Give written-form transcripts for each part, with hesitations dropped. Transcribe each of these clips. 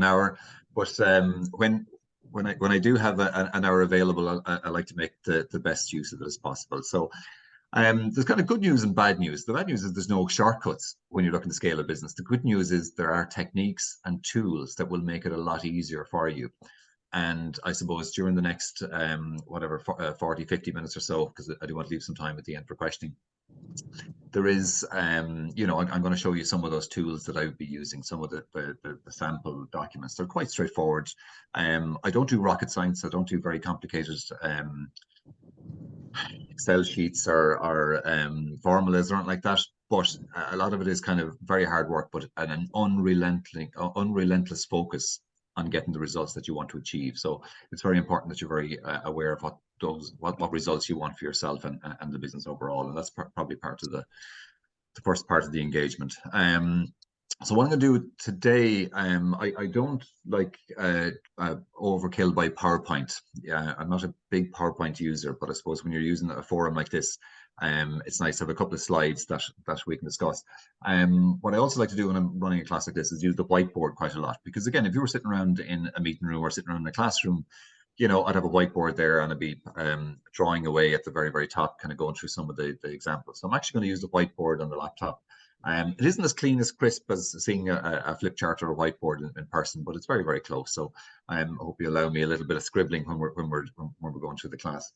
hour, but when I do have an hour available, I like to make the best use of it as possible. So there's kind of good news and bad news. The bad news is there's no shortcuts when you're looking to scale a business. The good news is there are techniques and tools that will make it a lot easier for you. And I suppose during the next whatever 40, 50 minutes or so, because I do want to leave some time at the end for questioning, there is, you know, I'm going to show you some of those tools that I would be using, some of the sample documents. They're quite straightforward. I don't do rocket science. I don't do very complicated Excel sheets or formulas or anything like that. But a lot of it is kind of very hard work, but an unrelentless focus on getting the results that you want to achieve. So it's very important that you're very aware of what results you want for yourself and the business overall. And that's probably part of the first part of the engagement. So what I'm going to do today, I don't like overkill by PowerPoint. Yeah, I'm not a big PowerPoint user, but I suppose when you're using a forum like this, it's nice to have a couple of slides that we can discuss. What I also like to do when I'm running a class like this is use the whiteboard quite a lot, because again, if you were sitting around in a meeting room or sitting around in a classroom, you know, I'd have a whiteboard there and I'd be drawing away at the very, very top, kind of going through some of the examples. So I'm actually going to use the whiteboard on the laptop. It isn't as clean as crisp as seeing a flip chart or a whiteboard in person, but it's very, very close. So I hope you allow me a little bit of scribbling when we're going through the class.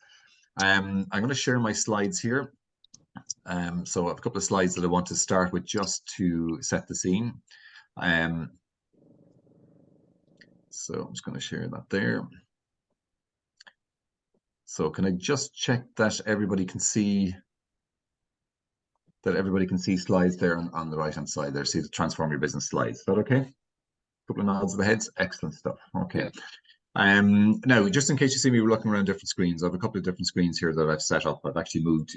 I'm going to share my slides here. So I have a couple of slides that I want to start with just to set the scene. So I'm just going to share that there. So can I just check that everybody can see slides there on the right hand side there? See the transform your business slides. Is that okay? A couple of nods of the heads. Excellent stuff. Okay. Now, just in case you see me looking around different screens, I have a couple of different screens here that I've set up. I've actually moved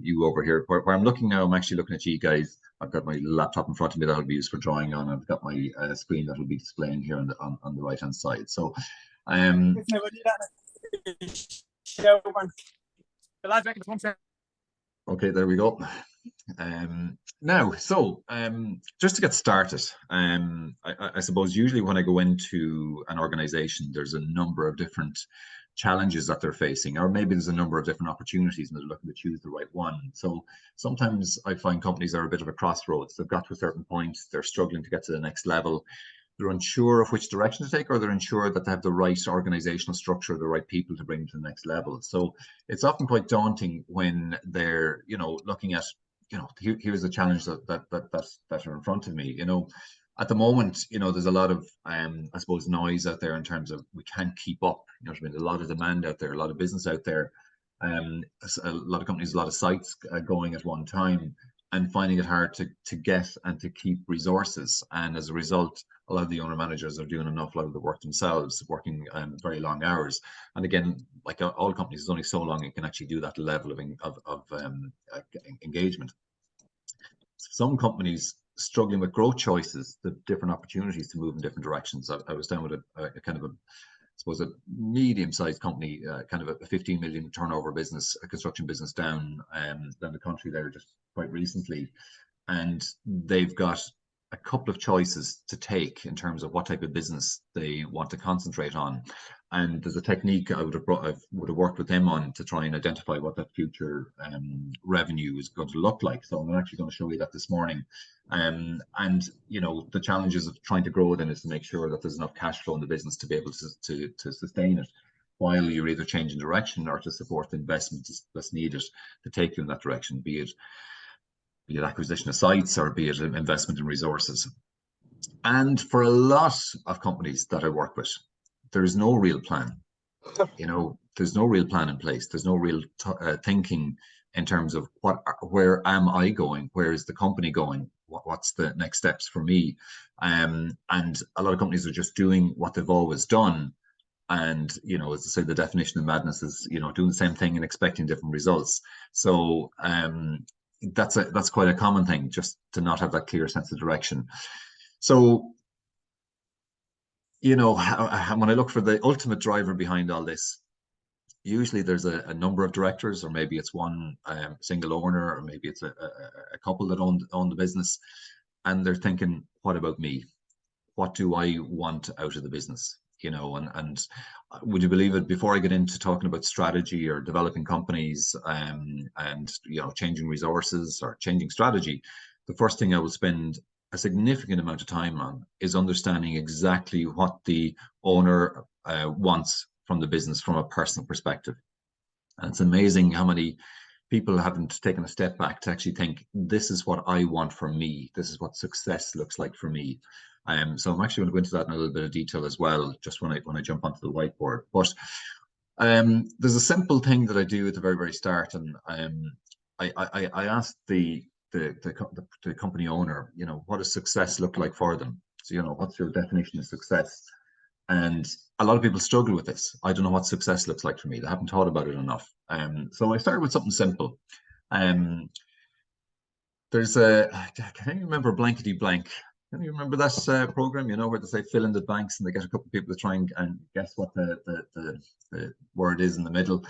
you over here. Where I'm looking now, I'm actually looking at you guys. I've got my laptop in front of me that will be used for drawing on. I've got my screen that will be displaying here on the right hand side. So, okay, there we go. Now, so just to get started, I suppose usually when I go into an organization, there's a number of different challenges that they're facing, or maybe there's a number of different opportunities and they're looking to choose the right one. So sometimes I find companies are a bit of a crossroads. They've got to a certain point, they're struggling to get to the next level. They're unsure of which direction to take, or they're unsure that they have the right organizational structure, the right people to bring them to the next level. So it's often quite daunting when they're, you know, looking at, you know, here's the challenge that are in front of me. You know, at the moment, you know, there's a lot of, I suppose, noise out there in terms of we can't keep up. You know what I mean? A lot of demand out there, a lot of business out there, a lot of companies, a lot of sites going at one time, and finding it hard to get and to keep resources. And as a result, a lot of the owner managers are doing an awful lot of the work themselves, working very long hours. And again, like all companies, it's only so long you can actually do that level of engagement. Some companies struggling with growth choices, the different opportunities to move in different directions. I was down with a kind of I suppose a medium-sized company, kind of a 15 million turnover business, a construction business down the country there just quite recently, and they've got a couple of choices to take in terms of what type of business they want to concentrate on. And there's a technique I would have worked with them on to try and identify what that future revenue is going to look like. So I'm actually going to show you that this morning. And you know, the challenges of trying to grow then is to make sure that there's enough cash flow in the business to be able to sustain it, while you're either changing direction or to support the investment that's needed to take you in that direction, be it acquisition of sites or be it investment in resources. And for a lot of companies that I work with, there's no real plan. You know, there's no real plan in place. There's no real thinking in terms of where am I going? Where is the company going? What's the next steps for me? And a lot of companies are just doing what they've always done. And, you know, as I say, the definition of madness is, you know, doing the same thing and expecting different results. So that's quite a common thing, just to not have that clear sense of direction. So, you know, when I look for the ultimate driver behind all this, usually there's a number of directors, or maybe it's one single owner, or maybe it's a couple that own the business, and they're thinking, what about me? what do I want out of the business? You know, and would you believe it, before I get into talking about strategy or developing companies, and you know, changing resources or changing strategy, the first thing I will spend a significant amount of time on is understanding exactly what the owner wants from the business from a personal perspective. And it's amazing how many people haven't taken a step back to actually think, this is what I want for me. This is what success looks like for me. So I'm actually going to go into that in a little bit of detail as well, just when I jump onto the whiteboard. But there's a simple thing that I do at the very, very start, and I asked the company owner, you know, what does success look like for them? So, you know, what's your definition of success? And a lot of people struggle with this. I don't know what success looks like for me. They haven't thought about it enough. So I started with something simple. There's can you remember Blankety Blank? Can you remember that program, you know, where they say fill in the blanks and they get a couple of people to try and guess what the word is in the middle?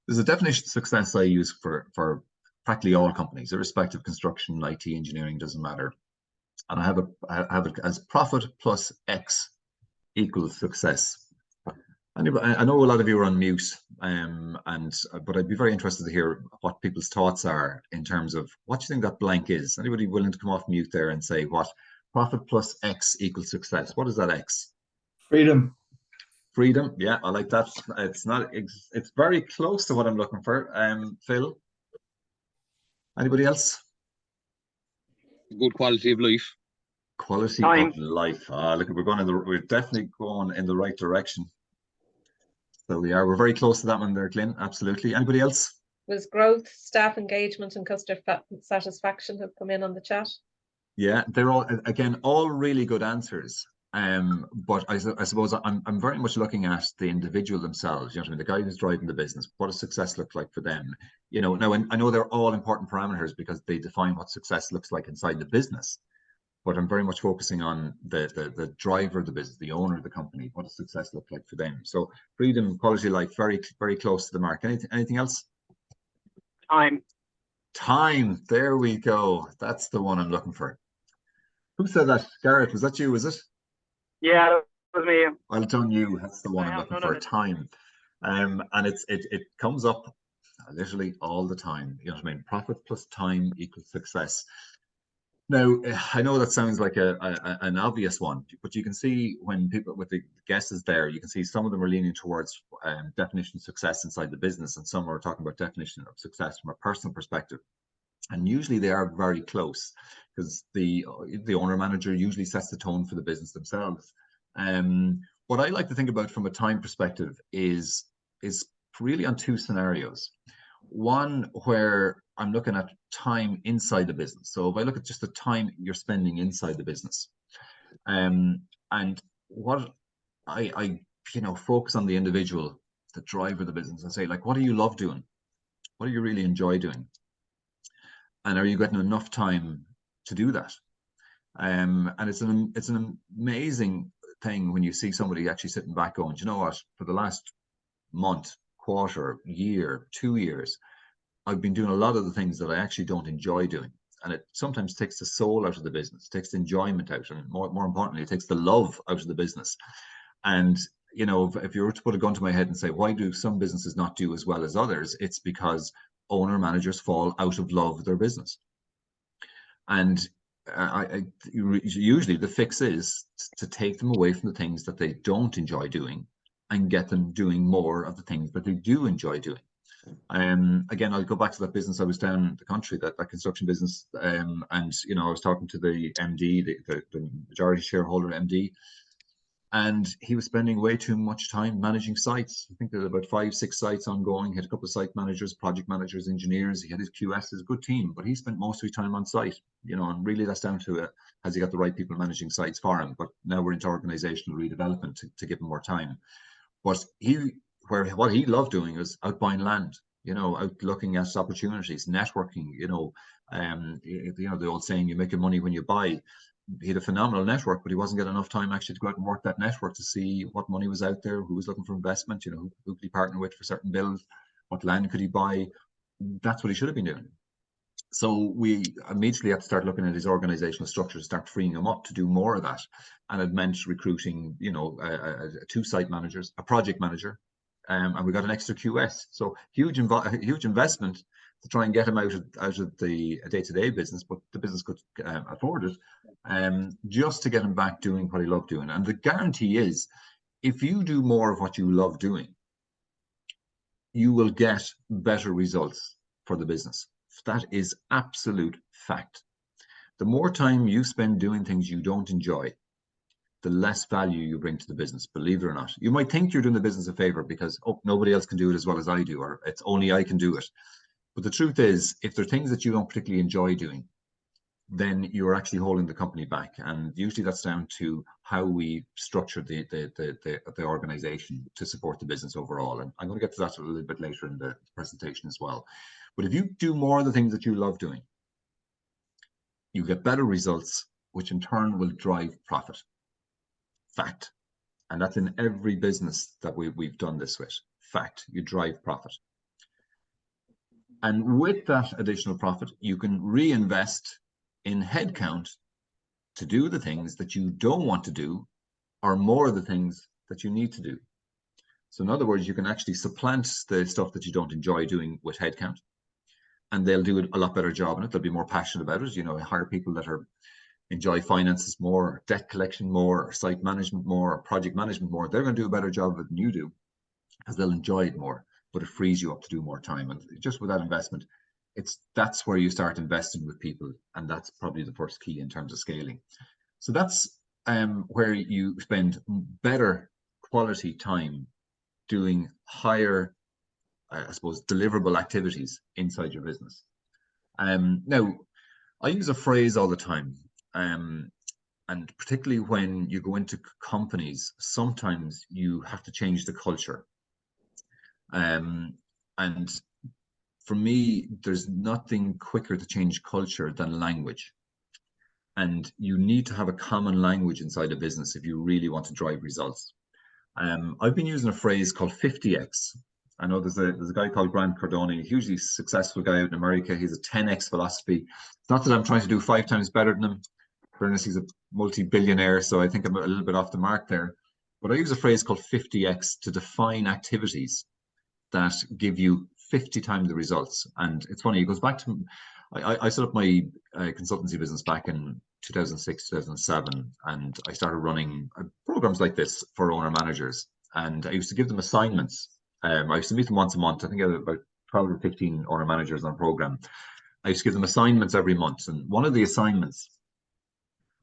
There's a definition of success I use for practically all companies, irrespective of construction, IT, engineering, doesn't matter. And I have it as profit plus X equals success. Anyway, I know a lot of you are on mute, but I'd be very interested to hear what people's thoughts are in terms of what you think that blank is. Anybody willing to come off mute there and say what profit plus X equals success? What is that X? Freedom. Freedom. Yeah, I like that. It's very close to what I'm looking for. Phil? Anybody else? Good quality of life. Quality of life. Look, we're definitely going in the right direction. So we're very close to that one there, Glyn. Absolutely. Anybody else? Was growth, staff engagement, and customer satisfaction have come in on the chat? Yeah, they're all, again, all really good answers. But I suppose I'm very much looking at the individual themselves. You know what I mean? The guy who's driving the business. What does success look like for them? You know, now I know they're all important parameters because they define what success looks like inside the business. But I'm very much focusing on the driver of the business, the owner of the company. What does success look like for them? So freedom, quality of life, very, very close to the mark. Anything else? Time. There we go. That's the one I'm looking for. Who said that? Garrett, was that you? Was it? Yeah, that was me. Well done, you. That's the one I'm looking for. Time. And it comes up literally all the time. You know what I mean? Profit plus time equals success. Now, I know that sounds like an obvious one, but you can see when people with the guesses there, you can see some of them are leaning towards definition of success inside the business, and some are talking about definition of success from a personal perspective. And usually they are very close because the owner manager usually sets the tone for the business themselves. What I like to think about from a time perspective is really on two scenarios. One where I'm looking at time inside the business. So if I look at just the time you're spending inside the business, and what I focus on the individual, the driver of the business, and say, like, what do you love doing? What do you really enjoy doing? And are you getting enough time to do that? And it's an amazing thing when you see somebody actually sitting back going, you know what, for the last month, quarter, year, 2 years, I've been doing a lot of the things that I actually don't enjoy doing. And it sometimes takes the soul out of the business, takes the enjoyment out, and more importantly, it takes the love out of the business. And, you know, if you were to put a gun to my head and say, why do some businesses not do as well as others? It's because owner managers fall out of love with their business. And usually the fix is to take them away from the things that they don't enjoy doing and get them doing more of the things that they do enjoy doing. Again, I'll go back to that business I was down the country, that construction business, and you know, I was talking to the MD, the majority shareholder MD, and he was spending way too much time managing sites. I think there's about 5-6 sites ongoing. He had a couple of site managers, project managers, engineers. He had his QSs, a good team, but he spent most of his time on site. You know, and really that's down to has he got the right people managing sites for him? But now we're into organizational redevelopment to give him more time. But what he loved doing was out buying land, you know, out looking at opportunities, networking, you know, the old saying, you make your money when you buy. He had a phenomenal network, but he wasn't getting enough time actually to go out and work that network to see what money was out there, who was looking for investment, you know, who could he partner with for certain builds, what land could he buy. That's what he should have been doing. So we immediately had to start looking at his organizational structure to start freeing him up to do more of that. And it meant recruiting, you know, 2 site managers, a project manager, and we got an extra QS. So huge investment to try and get him out of the day-to-day business, but the business could afford it, just to get him back doing what he loved doing. And the guarantee is, if you do more of what you love doing, you will get better results for the business. That is absolute fact. The more time you spend doing things you don't enjoy, the less value you bring to the business, believe it or not. You might think you're doing the business a favor because, oh, nobody else can do it as well as I do, or it's only I can do it. But the truth is, if there are things that you don't particularly enjoy doing, then you're actually holding the company back. And usually that's down to how we structure the organization to support the business overall. And I'm going to get to that a little bit later in the presentation as well. But if you do more of the things that you love doing, you get better results, which in turn will drive profit. Fact. And that's in every business that we've done this with. Fact. You drive profit. And with that additional profit, you can reinvest in headcount to do the things that you don't want to do, or more of the things that you need to do. So in other words, you can actually supplant the stuff that you don't enjoy doing with headcount, and they'll do a lot better job in it. They'll be more passionate about it. You know, hire people that enjoy finances more, debt collection more, site management more, project management more. They're going to do a better job of it than you do, because they'll enjoy it more, but it frees you up to do more time. And just with that investment, that's where you start investing with people, and that's probably the first key in terms of scaling. So that's where you spend better quality time doing higher, I suppose, deliverable activities inside your business. Now, I use a phrase all the time, and particularly when you go into companies, sometimes you have to change the culture. And for me, there's nothing quicker to change culture than language. And you need to have a common language inside a business if you really want to drive results. I've been using a phrase called 50x. I know there's a guy called Grant Cardone, a hugely successful guy out in America. He's a 10x philosophy. It's not that I'm trying to do 5 times better than him. For instance, he's a multi-billionaire, so I think I'm a little bit off the mark there. But I use a phrase called 50x to define activities that give you 50 times the results. And it's funny, it goes back to, I set up my consultancy business back in 2006, 2007, and I started running programs like this for owner managers. And I used to give them assignments. I used to meet them once a month. I think I had about 12 or 15 owner managers on a program. I used to give them assignments every month. And one of the assignments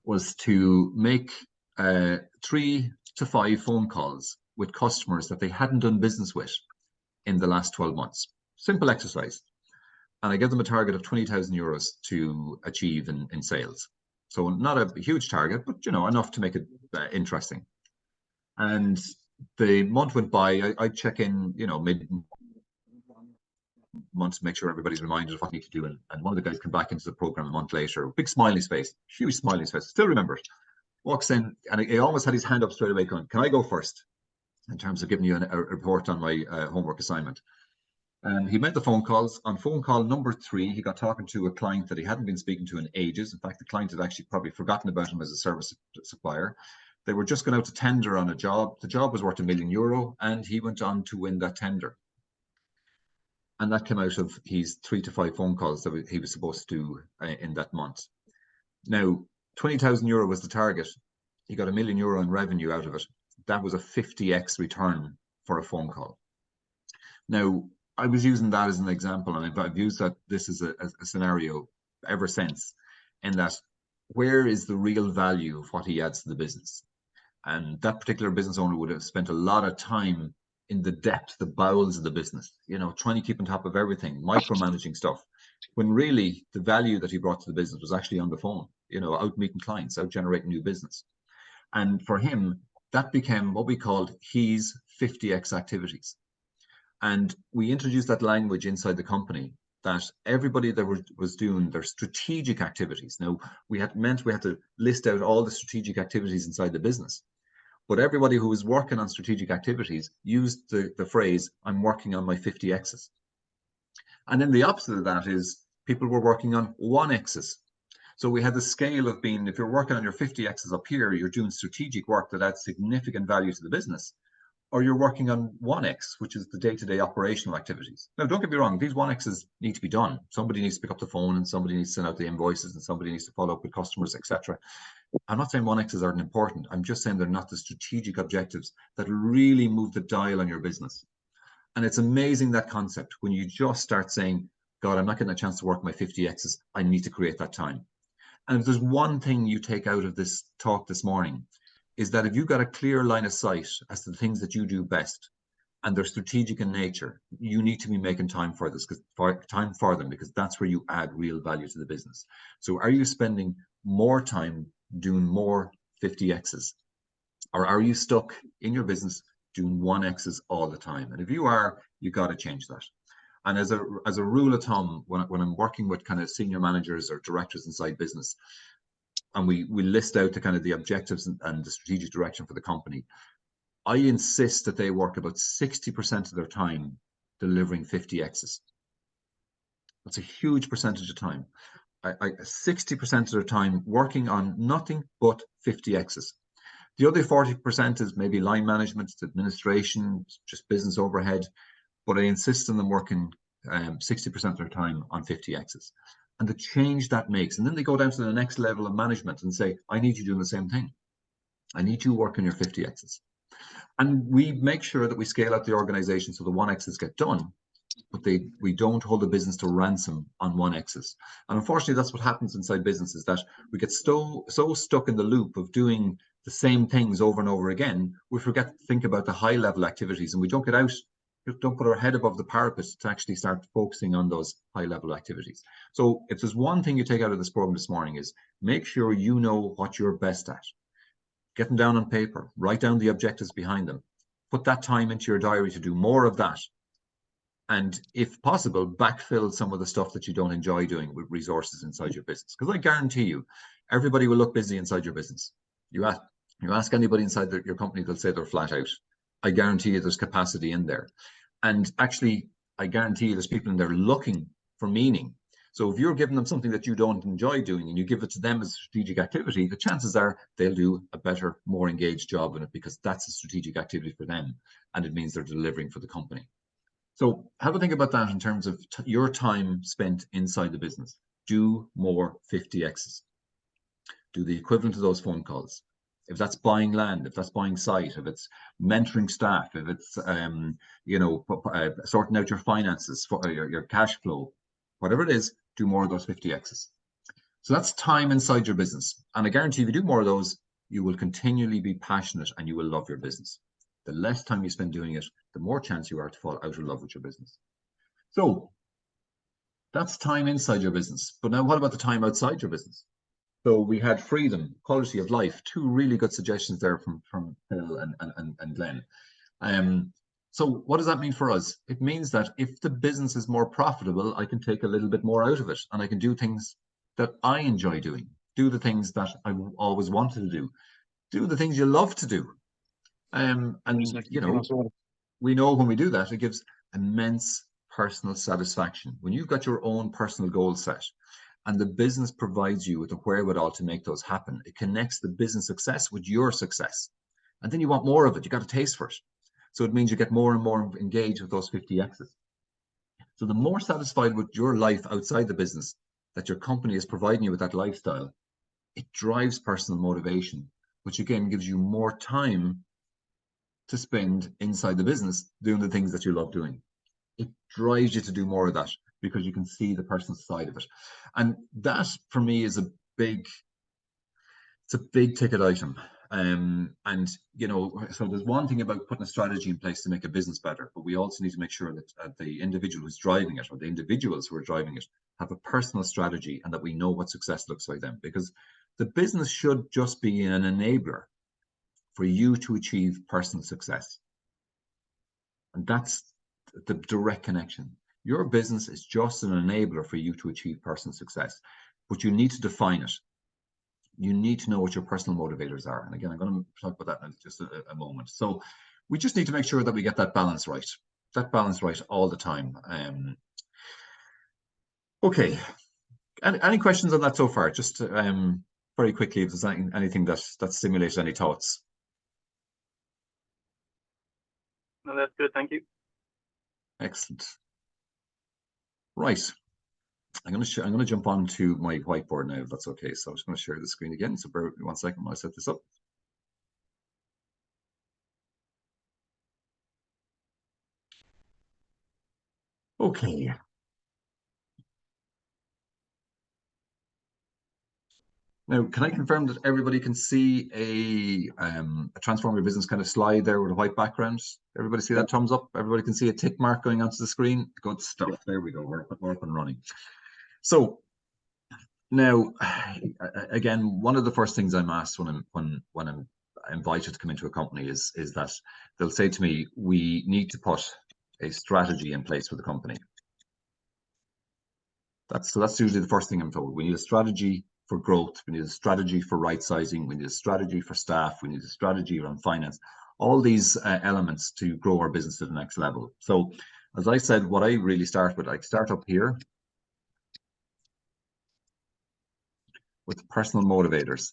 was to make 3 to 5 phone calls with customers that they hadn't done business with in the last 12 months. Simple exercise. And I gave them a target of 20,000 euros to achieve in sales. So not a huge target, but, you know, enough to make it interesting. And the month went by. I check in, you know, mid-month to make sure everybody's reminded of what they need to do. And one of the guys came back into the program a month later, big smiley face, huge smiley face, still remember it. Walks in, and he almost had his hand up straight away going, can I go first? In terms of giving you a report on my homework assignment. And he made the phone calls. On phone call number 3, he got talking to a client that he hadn't been speaking to in ages. In fact, the client had actually probably forgotten about him as a service supplier. They were just going out to tender on a job. The job was worth €1 million, and he went on to win that tender. And that came out of his 3 to 5 phone calls that he was supposed to do in that month. Now, €20,000 was the target. He got €1 million in revenue out of it. That was a 50x return for a phone call. Now, I was using that as an example, and I've used this as a scenario ever since, in that where is the real value of what he adds to the business? And that particular business owner would have spent a lot of time in the depth, the bowels of the business, you know, trying to keep on top of everything, micromanaging stuff, when really the value that he brought to the business was actually on the phone, you know, out meeting clients, out generating new business. And for him, that became what we called his 50x activities. And we introduced that language inside the company, that everybody that was doing their strategic activities. Now, we had to list out all the strategic activities inside the business. But everybody who was working on strategic activities used the phrase, I'm working on my 50Xs. And then the opposite of that is people were working on 1x's. So we had the scale of being, if you're working on your 50x's up here, you're doing strategic work that adds significant value to the business, or you're working on 1x, which is the day-to-day operational activities. Now, don't get me wrong, these 1x's need to be done. Somebody needs to pick up the phone, and somebody needs to send out the invoices, and somebody needs to follow up with customers, etc. I'm not saying 1x's aren't important. I'm just saying they're not the strategic objectives that really move the dial on your business. And it's amazing, that concept, when you just start saying, God, I'm not getting a chance to work my 50x's. I need to create that time. And if there's one thing you take out of this talk this morning, is that if you've got a clear line of sight as to the things that you do best, and they're strategic in nature, you need to be making time for this, time for them, because that's where you add real value to the business. So are you spending more time doing more 50x's, or are you stuck in your business doing 1x's all the time? And if you are, you got to change that. And as a rule of thumb, when I'm working with kind of senior managers or directors inside business, and we list out the kind of the objectives and the strategic direction for the company, I insist that they work about 60% of their time delivering 50x's. That's a huge percentage of time. 60% of their time working on nothing but 50x's. The other 40% is maybe line management, it's administration, just business overhead. But I insist on them working 60% of their time on 50x's. And the change that makes, and then they go down to the next level of management and say, I need you doing the same thing. I need you working your 50x's. And we make sure that we scale out the organization so the 1x's get done, but we don't hold the business to ransom on 1x's. And unfortunately, that's what happens inside businesses, that we get so stuck in the loop of doing the same things over and over again, we forget to think about the high level activities, and we don't get out, don't put our head above the parapet to actually start focusing on those high level activities. So if there's one thing you take out of this program this morning, is make sure you know what you're best at. Get them down on paper, write down the objectives behind them, put that time into your diary to do more of that. And if possible, backfill some of the stuff that you don't enjoy doing with resources inside your business. Because I guarantee you, everybody will look busy inside your business. You ask anybody inside your company, they'll say they're flat out. I guarantee you there's capacity in there. And actually, I guarantee you there's people in there looking for meaning. So if you're giving them something that you don't enjoy doing and you give it to them as a strategic activity, the chances are they'll do a better, more engaged job in it, because that's a strategic activity for them. And it means they're delivering for the company. So have a think about that in terms of your time spent inside the business. Do more 50x's. Do the equivalent of those phone calls. If that's buying land, if that's buying site, if it's mentoring staff, if it's sorting out your finances, for your cash flow, whatever it is, do more of those 50x's. So that's time inside your business. And I guarantee if you do more of those, you will continually be passionate and you will love your business. The less time you spend doing it, the more chance you are to fall out of love with your business. So that's time inside your business. But now what about the time outside your business? So we had freedom, quality of life, two really good suggestions there from Phil and Glenn. So what does that mean for us? It means that if the business is more profitable, I can take a little bit more out of it, and I can do things that I enjoy doing, do the things that I always wanted to do the things you love to do. And we know when we do that, it gives immense personal satisfaction. When you've got your own personal goals set, and the business provides you with the wherewithal to make those happen, it connects the business success with your success. And then you want more of it. You got a taste for it. So it means you get more and more engaged with those 50x's. So the more satisfied with your life outside the business that your company is providing you with that lifestyle, it drives personal motivation, which again gives you more time to spend inside the business doing the things that you love doing. It drives you to do more of that because you can see the personal side of it. And that for me is a big ticket item. And so there's one thing about putting a strategy in place to make a business better, but we also need to make sure that the individual who's driving it, or the individuals who are driving it, have a personal strategy, and that we know what success looks like them, because the business should just be an enabler for you to achieve personal success. And that's the direct connection. Your business is just an enabler for you to achieve personal success, but you need to define it. You need to know what your personal motivators are. And again, I'm going to talk about that in just a moment. So we just need to make sure that we get that balance right all the time. Okay. Any questions on that so far? Just very quickly, if there's anything that stimulated any thoughts. No, that's good. Thank you. Excellent. Right. I'm going to jump on to my whiteboard now, if that's okay. So I'm just going to share the screen again. So bear with me 1 second while I set this up. Okay. Now, can I confirm that everybody can see a transform your business kind of slide there with a white background? Everybody see that thumbs up? Everybody can see a tick mark going onto the screen? Good stuff. There we go. We're up and running. So now, again, one of the first things I'm asked when I'm invited to come into a company is that they'll say to me, we need to put a strategy in place for the company. That's usually the first thing I'm told. We need a strategy for growth. We need a strategy for right sizing. We need a strategy for staff. We need a strategy around finance. All these elements to grow our business to the next level. So, as I said, what I really start with, I start up here with personal motivators.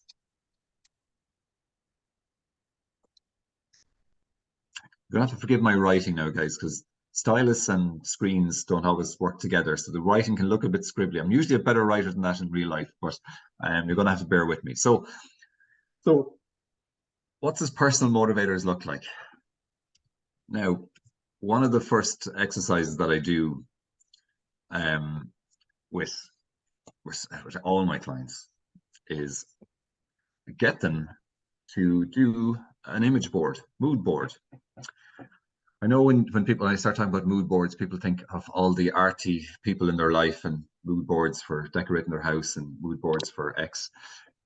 You're gonna have to forgive my writing now, guys, because stylus and screens don't always work together. So the writing can look a bit scribbly. I'm usually a better writer than that in real life, but you're gonna have to bear with me. So what does personal motivators look like? Now, one of the first exercises that I do with all my clients is get them to do an image board, mood board. I know when I start talking about mood boards, people think of all the arty people in their life and mood boards for decorating their house and mood boards for X.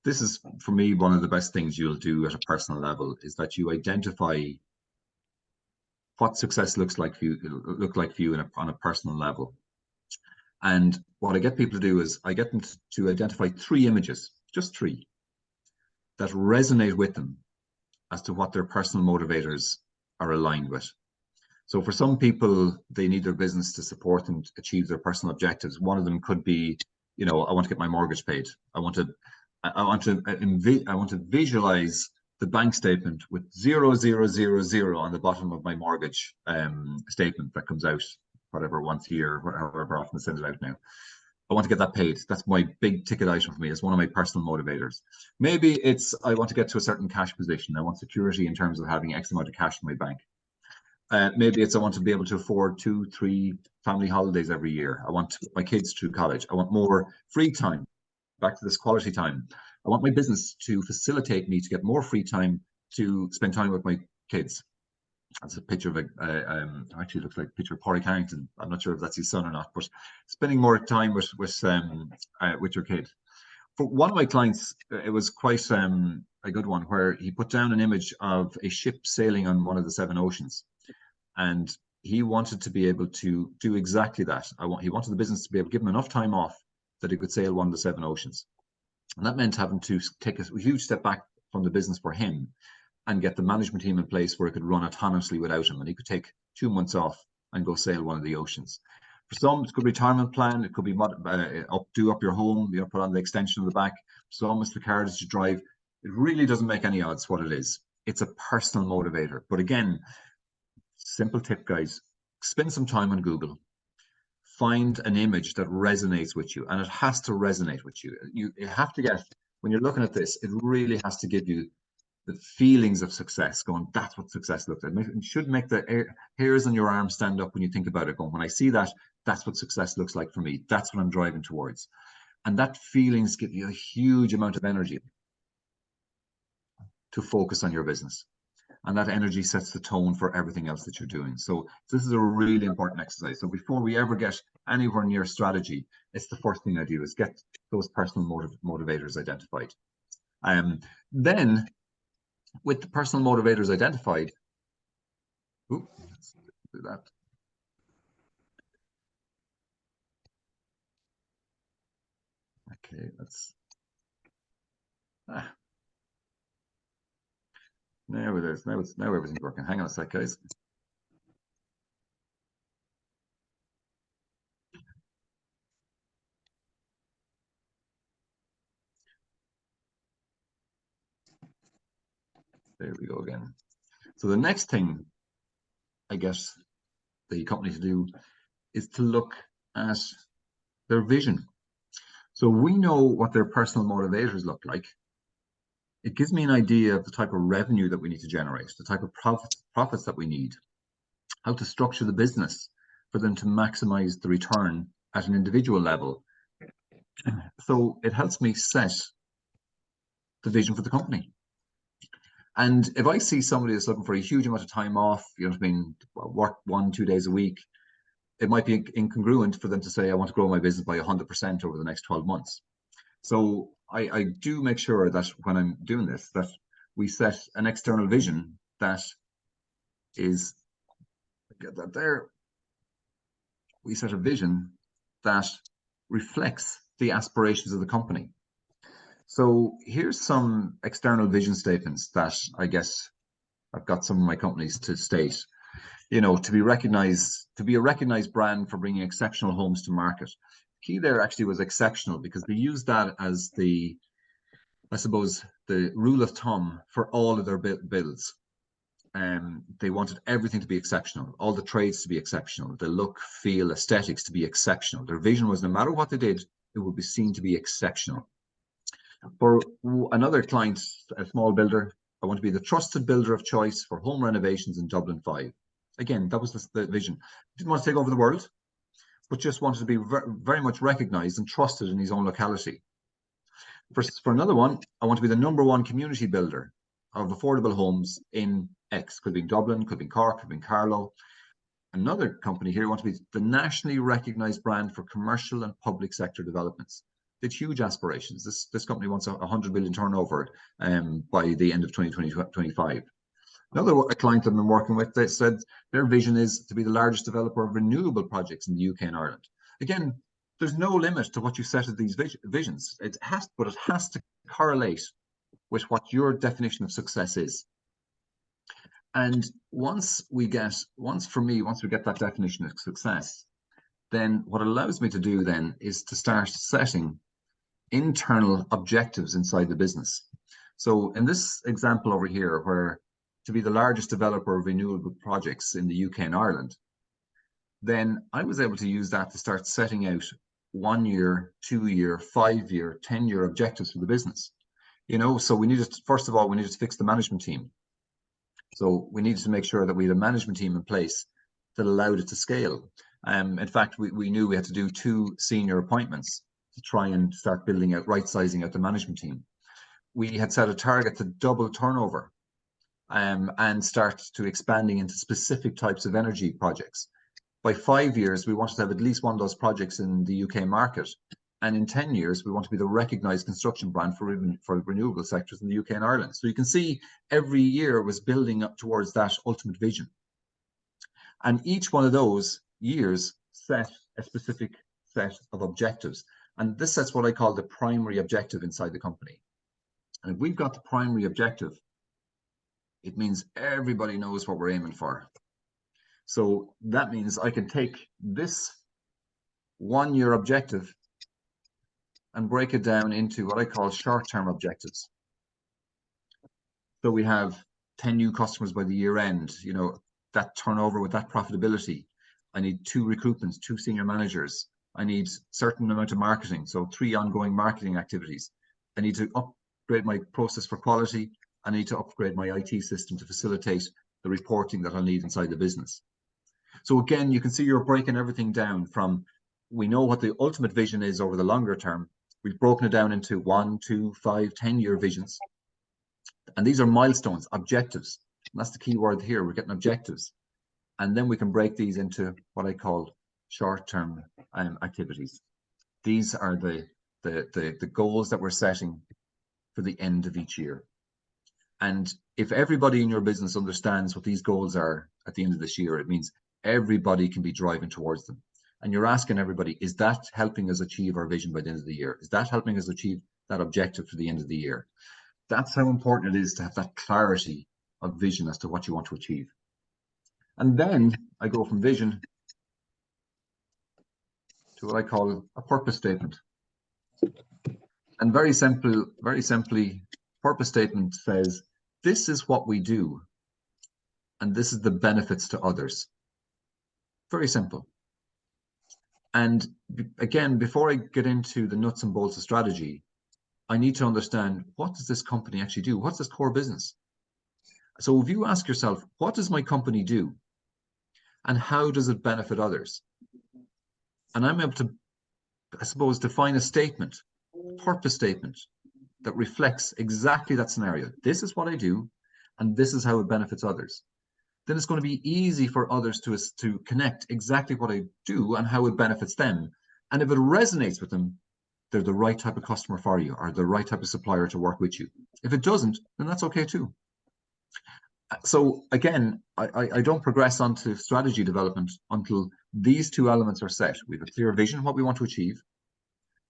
This is, for me, one of the best things you'll do at a personal level is that you identify what success looks like for you on a personal level. And what I get people to do is I get them to identify 3 images, just 3, that resonate with them as to what their personal motivators are aligned with. So for some people, they need their business to support and achieve their personal objectives. One of them could be, I want to get my mortgage paid. I want to visualize the bank statement with 0,000 on the bottom of my mortgage statement that comes out, whatever, once a year, however often I send it out now. I want to get that paid. That's my big ticket item for me. It's one of my personal motivators. Maybe it's I want to get to a certain cash position. I want security in terms of having X amount of cash in my bank. Maybe it's I want to be able to afford 2-3 family holidays every year. I want my kids through college. I want more free time. Back to this quality time. I want my business to facilitate me to get more free time to spend time with my kids. That's a picture of actually looks like a picture of Corey Carrington. I'm not sure if that's his son or not, but spending more time with your kid. For one of my clients, it was quite a good one where he put down an image of a ship sailing on one of the 7 oceans. And he wanted to be able to do exactly that. He wanted the business to be able to give him enough time off that he could sail one of the 7 oceans. And that meant having to take a huge step back from the business for him and get the management team in place where it could run autonomously without him. And he could take 2 months off and go sail one of the oceans. For some, it could be a retirement plan. It could be do up your home, put on the extension of the back. For some, it's the car that you drive. It really doesn't make any odds what it is. It's a personal motivator. But again, simple tip, guys, spend some time on Google. Find an image that resonates with you, and it has to resonate with you. You have to get, when you're looking at this, it really has to give you the feelings of success, going, that's what success looks like. It should make the hairs on your arm stand up when you think about it, going, when I see that, that's what success looks like for me. That's what I'm driving towards. And that feelings give you a huge amount of energy to focus on your business. And that energy sets the tone for everything else that you're doing. So this is a really important exercise. So before we ever get anywhere near strategy, it's the first thing I do is get those personal motivators identified. Then with the personal motivators identified, let's do that. Okay, now it is. Now everything's working. Hang on a sec, guys. There we go again. So the next thing I guess the company to do is to look at their vision. So we know what their personal motivators look like. It gives me an idea of the type of revenue that we need to generate, the type of profits that we need, how to structure the business for them to maximize the return at an individual level. So it helps me set the vision for the company. And if I see somebody that's looking for a huge amount of time off, you know what I mean, work 1-2 days a week, it might be incongruent for them to say, I want to grow my business by 100% over the next 12 months. So I do make sure that when I'm doing this, that we set an external vision that is, get that there, we set a vision that reflects the aspirations of the company. So here's some external vision statements that I guess I've got some of my companies to state. You know, to be a recognized brand for bringing exceptional homes to market. Key there actually was exceptional, because they used that as the, I suppose, the rule of thumb for all of their builds. They wanted everything to be exceptional, all the trades to be exceptional, the look, feel, aesthetics to be exceptional. Their vision was no matter what they did, it would be seen to be exceptional. For another client, a small builder, I want to be the trusted builder of choice for home renovations in Dublin 5. Again, that was the vision. Didn't want to take over the world, but just wanted to be very much recognized and trusted in his own locality. For another one, I want to be the #1 community builder of affordable homes in X. Could be Dublin, could be Cork, could be Carlow. Another company here, I want to be the nationally recognized brand for commercial and public sector developments. They had huge aspirations. This company wants 100 million turnover by the end of 2025. Another client I've been working with, they said their vision is to be the largest developer of renewable projects in the UK and Ireland. Again, there's no limit to what you set as these visions. It has to correlate with what your definition of success is. And once we get that definition of success, then what it allows me to do then is to start setting internal objectives inside the business. So in this example over here, where to be the largest developer of renewable projects in the UK and Ireland, then I was able to use that to start setting out 1 year, 2 year, 5 year, 10 year objectives for the business. You know, so first of all, we needed to fix the management team. So we needed to make sure that we had a management team in place that allowed it to scale. In fact, we knew we had to do 2 senior appointments to try and start building out, right-sizing out the management team. We had set a target to double turnover and start to expanding into specific types of energy projects. By 5 years, we wanted to have at least one of those projects in the UK market. And in 10 years, we want to be the recognized construction brand for renewable sectors in the UK and Ireland. So you can see every year was building up towards that ultimate vision. And each one of those years set a specific set of objectives. And this sets what I call the primary objective inside the company. And if we've got the primary objective, it means everybody knows what we're aiming for. So that means I can take this 1 year objective and break it down into what I call short-term objectives. So we have 10 new customers by the year end, you know, that turnover with that profitability. I need 2 recruitments, 2 senior managers. I need certain amount of marketing, so 3 ongoing marketing activities. I need to upgrade my process for quality. I need to upgrade my IT system to facilitate the reporting that I'll need inside the business. So again, you can see you're breaking everything down from, we know what the ultimate vision is over the longer term. We've broken it down into 1, 2, 5, 10 year visions. And these are milestones, objectives. And that's the key word here. We're getting objectives. And then we can break these into what I call short-term activities. These are the goals that we're setting for the end of each year. And if everybody in your business understands what these goals are at the end of this year, it means everybody can be driving towards them. And you're asking everybody, is that helping us achieve our vision by the end of the year? Is that helping us achieve that objective for the end of the year? That's how important it is to have that clarity of vision as to what you want to achieve. And then I go from vision to what I call a purpose statement. And very simply, purpose statement says, this is what we do, and this is the benefits to others. Very simple. And again, before I get into the nuts and bolts of strategy, I need to understand, what does this company actually do? What's this core business? So if you ask yourself, what does my company do? And how does it benefit others? And I'm able to, I suppose, define a statement, a purpose statement that reflects exactly that scenario. This is what I do, and this is how it benefits others. Then it's going to be easy for others to connect exactly what I do and how it benefits them. And if it resonates with them, they're the right type of customer for you, or the right type of supplier to work with you. If it doesn't, then that's okay too. So again, I don't progress onto strategy development until these two elements are set. We have a clear vision of what we want to achieve,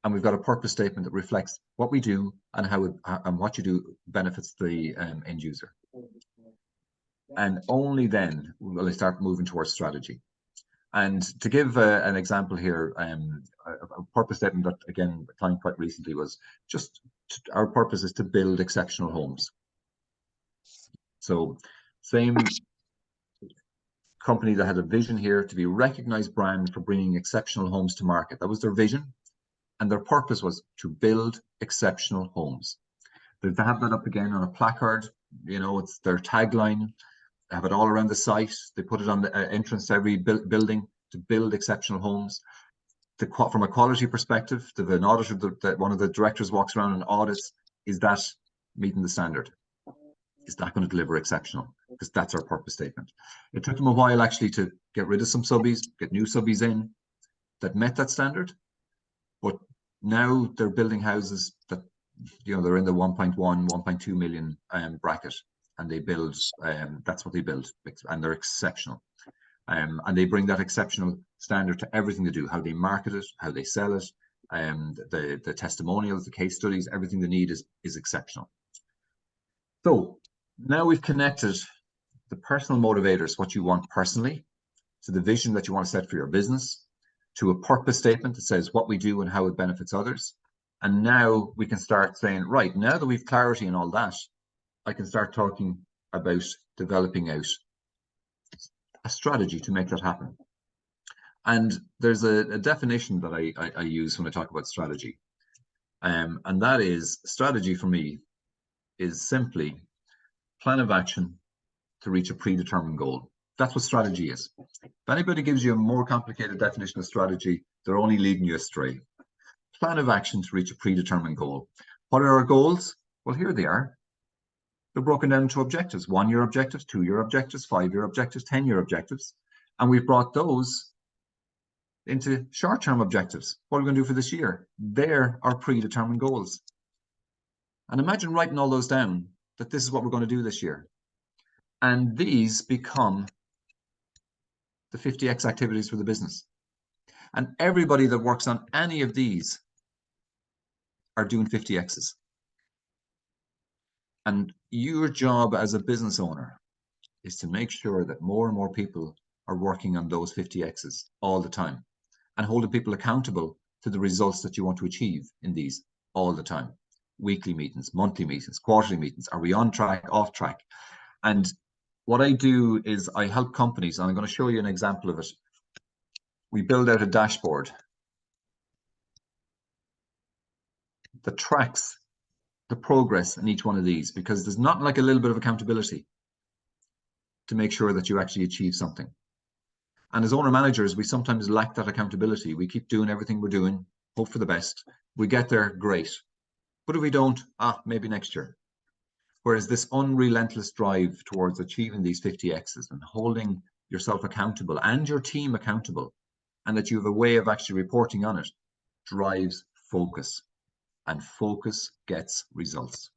and we've got a purpose statement that reflects what we do and how and what you do benefits the end user. And only then will I start moving towards strategy. And to give an example here, a purpose statement that, again, a client quite recently was just, our purpose is to build exceptional homes. So same company that had a vision here to be a recognized brand for bringing exceptional homes to market. That was their vision. And their purpose was to build exceptional homes. They have that up again on a placard. You know, it's their tagline. They have it all around the site. They put it on the entrance to every building, to build exceptional homes. From a quality perspective, an auditor, that one of the directors walks around and audits, is that meeting the standard? Is that going to deliver exceptional? Because that's our purpose statement. It took them a while actually to get rid of some subbies, get new subbies in that met that standard. But now they're building houses that, you know, they're in the 1.1, 1.2 million bracket, and they build, that's what they build, and they're exceptional. And they bring that exceptional standard to everything they do, how they market it, how they sell it, the testimonials, the case studies, everything they need is exceptional. So now we've connected the personal motivators, what you want personally, to the vision that you want to set for your business, to a purpose statement that says what we do and how it benefits others. And now we can start saying, right, now that we've clarity in all that, I can start talking about developing out a strategy to make that happen. And there's a definition that I use when I talk about strategy. And that is, strategy for me is simply plan of action to reach a predetermined goal. That's what strategy is. If anybody gives you a more complicated definition of strategy, they're only leading you astray. Plan of action to reach a predetermined goal. What are our goals? Well, here they are. They're broken down into objectives: 1 year objectives, 2 year objectives, 5 year objectives, 10 year objectives. And we've brought those into short-term objectives. What are we going to do for this year? They're our predetermined goals. And imagine writing all those down, that this is what we're going to do this year. And these become the 50x activities for the business. And everybody that works on any of these are doing 50x's. And your job as a business owner is to make sure that more and more people are working on those 50x's all the time, and holding people accountable to the results that you want to achieve in these all the time. Weekly meetings, monthly meetings, quarterly meetings. Are we on track, off track? And what I do is I help companies, and I'm going to show you an example of it. We build out a dashboard that tracks the progress in each one of these, because there's not like a little bit of accountability to make sure that you actually achieve something. And as owner managers, we sometimes lack that accountability. We keep doing everything we're doing, hope for the best. We get there, great. But if we don't, maybe next year. Whereas this unrelentless drive towards achieving these 50x's and holding yourself accountable and your team accountable, and that you have a way of actually reporting on it, drives focus. And focus gets results.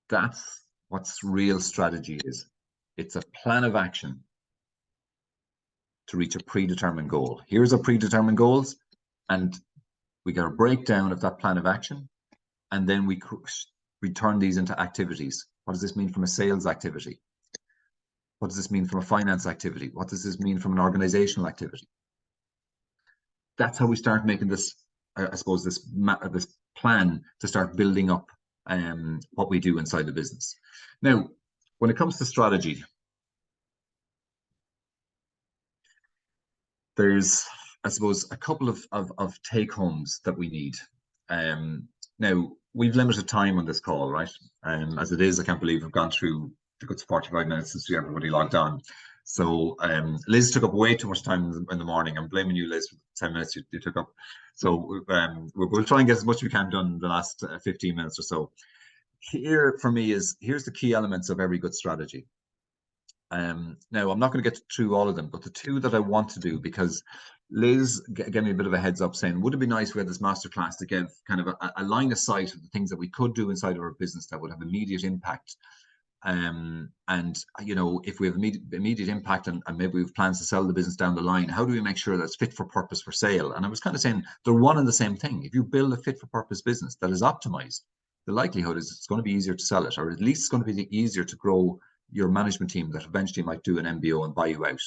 That's what real strategy is. It's a plan of action to reach a predetermined goal. Here's our predetermined goals, and we get a breakdown of that plan of action, and then we turn these into activities. What does this mean from a sales activity? What does this mean from a finance activity? What does this mean from an organizational activity? That's how we start making this, I suppose, this plan to start building up what we do inside the business. Now, when it comes to strategy, there's, I suppose, a couple of take-homes that we need. Now, we've limited time on this call, right? As it is, I can't believe we've gone through a good 45 minutes since everybody logged on. So Liz took up way too much time in the morning. I'm blaming you, Liz, for the 10 minutes you took up. So we'll try and get as much as we can done in the last 15 minutes or so. Here, for me, here's the key elements of every good strategy. Now, I'm not going to get through all of them, but the two that I want to do, because Liz gave me a bit of a heads up saying, would it be nice if we had this masterclass to give kind of a line of sight of the things that we could do inside of our business that would have immediate impact. And, you know, if we have immediate impact and maybe we have plans to sell the business down the line, how do we make sure that's fit for purpose for sale? And I was kind of saying they're one and the same thing. If you build a fit for purpose business that is optimized, the likelihood is it's going to be easier to sell it, or at least it's going to be easier to grow your management team that eventually might do an MBO and buy you out.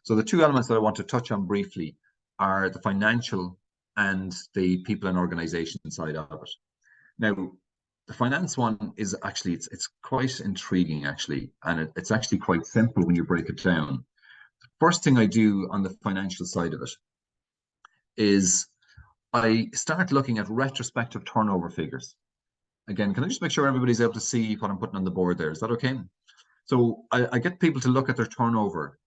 So the two elements that I want to touch on briefly are the financial and the people and organization side of it. Now, the finance one is actually, it's quite intriguing actually, and it's actually quite simple when you break it down. The first thing I do on the financial side of it is I start looking at retrospective turnover figures. Again, can I just make sure everybody's able to see what I'm putting on the board there? Is that okay? So I get people to look at their turnover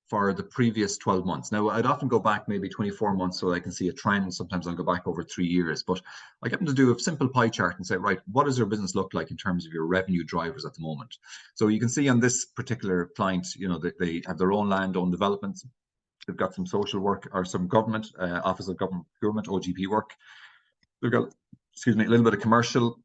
for the previous 12 months. Now, I'd often go back maybe 24 months so I can see a trend. Sometimes I'll go back over 3 years, but I get them to do a simple pie chart and say, right, what does your business look like in terms of your revenue drivers at the moment? So you can see on this particular client, you know, they have their own land, own developments. They've got some social work or some government, Office of Government Procurement, OGP work. They've got, excuse me, a little bit of commercial.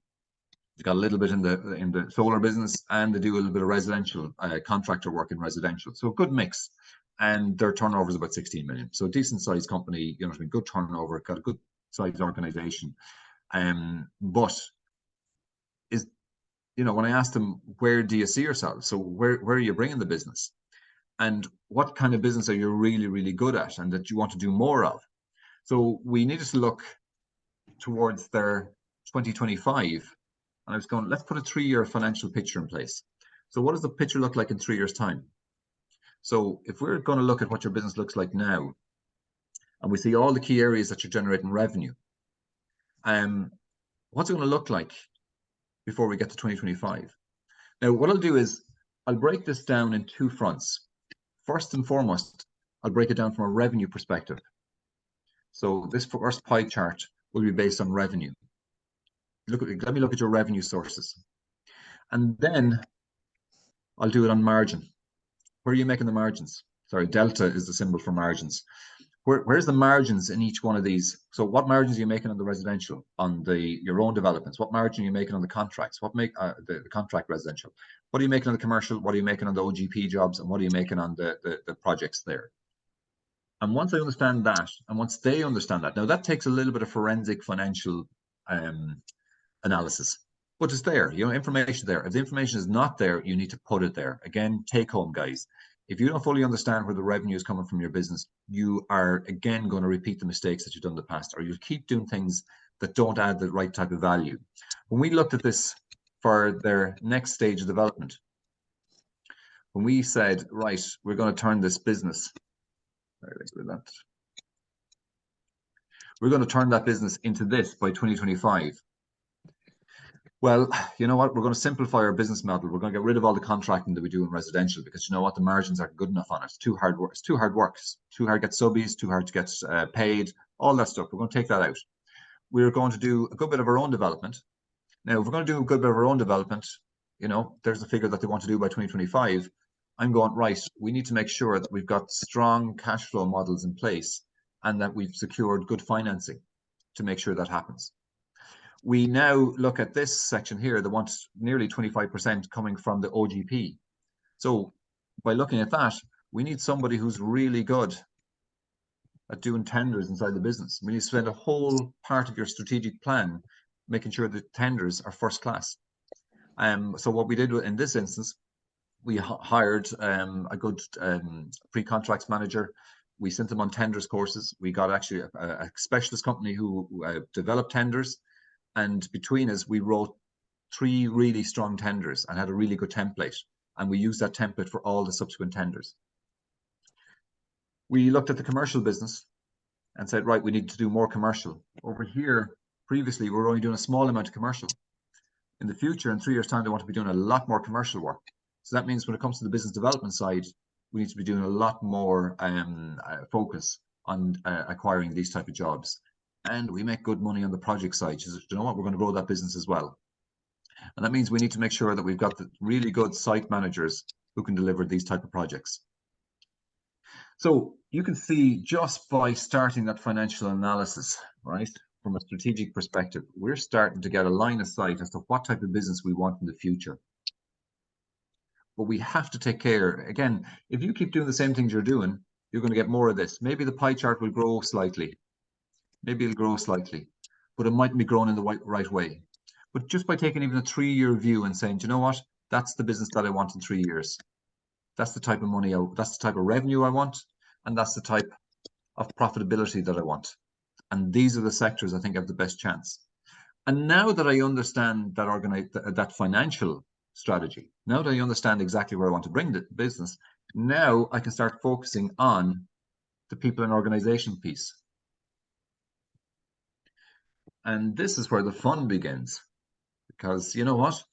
They've got a little bit in the solar business, and they do a little bit of residential contractor work in residential. So a good mix, and their turnover is about 16 million. So a decent sized company, you know, I mean, good turnover, got a good sized organization. But is, you know, when I asked them, where do you see yourself? So where are you bringing the business, and what kind of business are you really, really good at, and that you want to do more of? So we needed to look towards their 2025. And I was going, let's put a 3-year financial picture in place. So what does the picture look like in 3 years' time? So if we're going to look at what your business looks like now, and we see all the key areas that you're generating revenue, what's it going to look like before we get to 2025? Now, what I'll do is I'll break this down in 2 fronts. First and foremost, I'll break it down from a revenue perspective. So this first pie chart will be based on revenue. Let me look at your revenue sources. And then I'll do it on margin. Where are you making the margins? Sorry, delta is the symbol for margins. Where's the margins in each one of these? So what margins are you making on the residential, on your own developments? What margin are you making on the contracts? What make the contract residential? What are you making on the commercial? What are you making on the OGP jobs? And what are you making on the projects there? And once I understand that, and once they understand that, now that takes a little bit of forensic financial analysis, but it's there, you know, information there. If the information is not there, you need to put it there. Again, take home, guys. If you don't fully understand where the revenue is coming from your business, you are again going to repeat the mistakes that you've done in the past, or you'll keep doing things that don't add the right type of value. When we looked at this for their next stage of development, when we said, right, we're going to turn this business, we're going to turn that business into this by 2025. Well, you know what? We're going to simplify our business model. We're going to get rid of all the contracting that we do in residential, because you know what? The margins aren't good enough on it. It's too hard work. It's too hard work. It's too hard to get subbies, too hard to get paid, all that stuff. We're going to take that out. We're going to do a good bit of our own development. Now, if we're going to do a good bit of our own development, you know, there's the figure that they want to do by 2025. I'm going, right, we need to make sure that we've got strong cash flow models in place and that we've secured good financing to make sure that happens. We now look at this section here that wants nearly 25% coming from the OGP. So by looking at that, we need somebody who's really good at doing tenders inside the business. We need to spend a whole part of your strategic plan making sure that tenders are first class. So what we did in this instance, we hired a good pre-contracts manager. We sent them on tenders courses. We got actually a specialist company who developed tenders. And between us, we wrote 3 really strong tenders and had a really good template. And we used that template for all the subsequent tenders. We looked at the commercial business and said, right, we need to do more commercial. Over here, previously, we were only doing a small amount of commercial. In the future, in 3 years' time, they want to be doing a lot more commercial work. So that means when it comes to the business development side, we need to be doing a lot more focus on acquiring these type of jobs. And we make good money on the project side. So, you know what, we're going to grow that business as well. And that means we need to make sure that we've got the really good site managers who can deliver these type of projects. So you can see just by starting that financial analysis, right, from a strategic perspective, we're starting to get a line of sight as to what type of business we want in the future. But we have to take care. Again, if you keep doing the same things you're doing, you're going to get more of this. Maybe the pie chart will grow slightly. Maybe it'll grow slightly, but it mightn't be growing in the right way. But just by taking even a 3-year view and saying, do you know what? That's the business that I want in 3 years. That's the type of money, that's the type of revenue I want, and that's the type of profitability that I want. And these are the sectors I think have the best chance. And now that I understand that financial strategy, now that I understand exactly where I want to bring the business, now I can start focusing on the people and organization piece. And this is where the fun begins. Because you know what?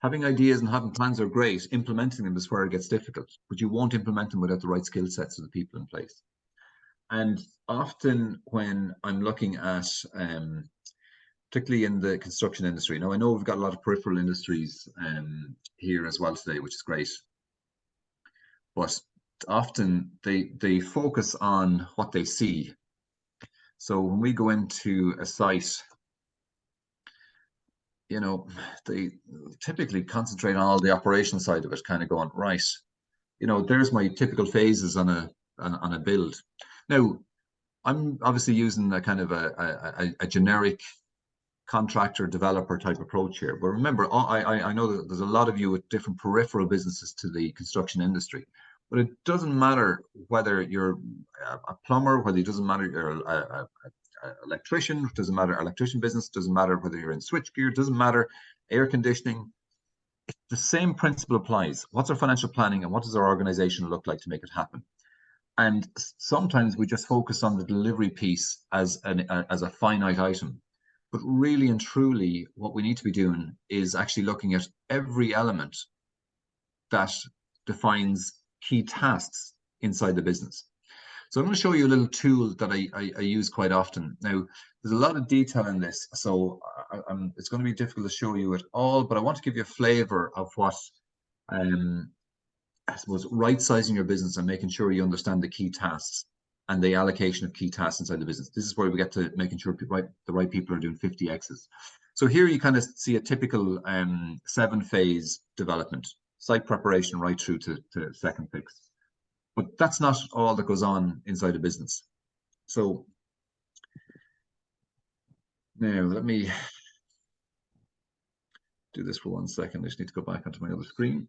Having ideas and having plans are great. Implementing them is where it gets difficult. But you won't implement them without the right skill sets of the people in place. And often when I'm looking at, particularly in the construction industry, now I know we've got a lot of peripheral industries here as well today, which is great. But often they focus on what they see. So when we go into a site, you know, they typically concentrate on all the operational side of it, kind of going, right, you know, there's my typical phases on a build. Now, I'm obviously using a kind of a generic contractor developer type approach here. But remember, I know that there's a lot of you with different peripheral businesses to the construction industry. But it doesn't matter whether you're a plumber, whether it doesn't matter you're a electrician, doesn't matter electrician business, doesn't matter whether you're in switchgear, doesn't matter air conditioning. The same principle applies. What's our financial planning and what does our organization look like to make it happen? And sometimes we just focus on the delivery piece as a finite item. But really and truly, what we need to be doing is actually looking at every element that defines key tasks inside the business. So I'm going to show you a little tool that I use quite often. Now, there's a lot of detail in this, so it's going to be difficult to show you it all, but I want to give you a flavor of what, I suppose, right-sizing your business and making sure you understand the key tasks and the allocation of key tasks inside the business. This is where we get to making sure the right people are doing 50 X's. So here you kind of see a typical 7-phase development, site preparation right through to second fix. But that's not all that goes on inside a business. So now let me do this for 1 second. I just need to go back onto my other screen.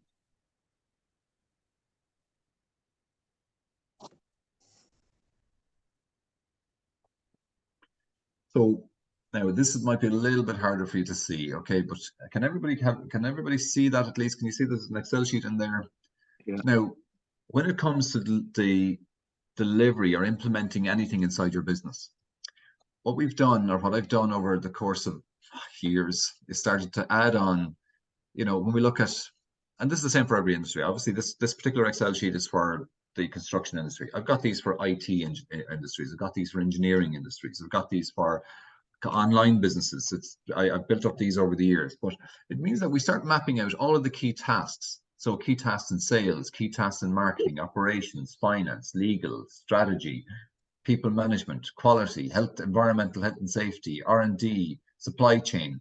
So now this might be a little bit harder for you to see, okay? But can everybody see that at least? Can you see there's an Excel sheet in there? Yeah. Now, when it comes to the delivery or implementing anything inside your business, what we've done, or what I've done over the course of years, is started to add on, you know, when we look at, and this is the same for every industry. Obviously, this particular Excel sheet is for the construction industry. I've got these for IT industries. I've got these for engineering industries. I've got these for online businesses. I've built up these over the years, but it means that we start mapping out all of the key tasks. So key tasks in sales, key tasks in marketing, operations, finance, legal, strategy, people management, quality, health, environmental health and safety, R&D, supply chain.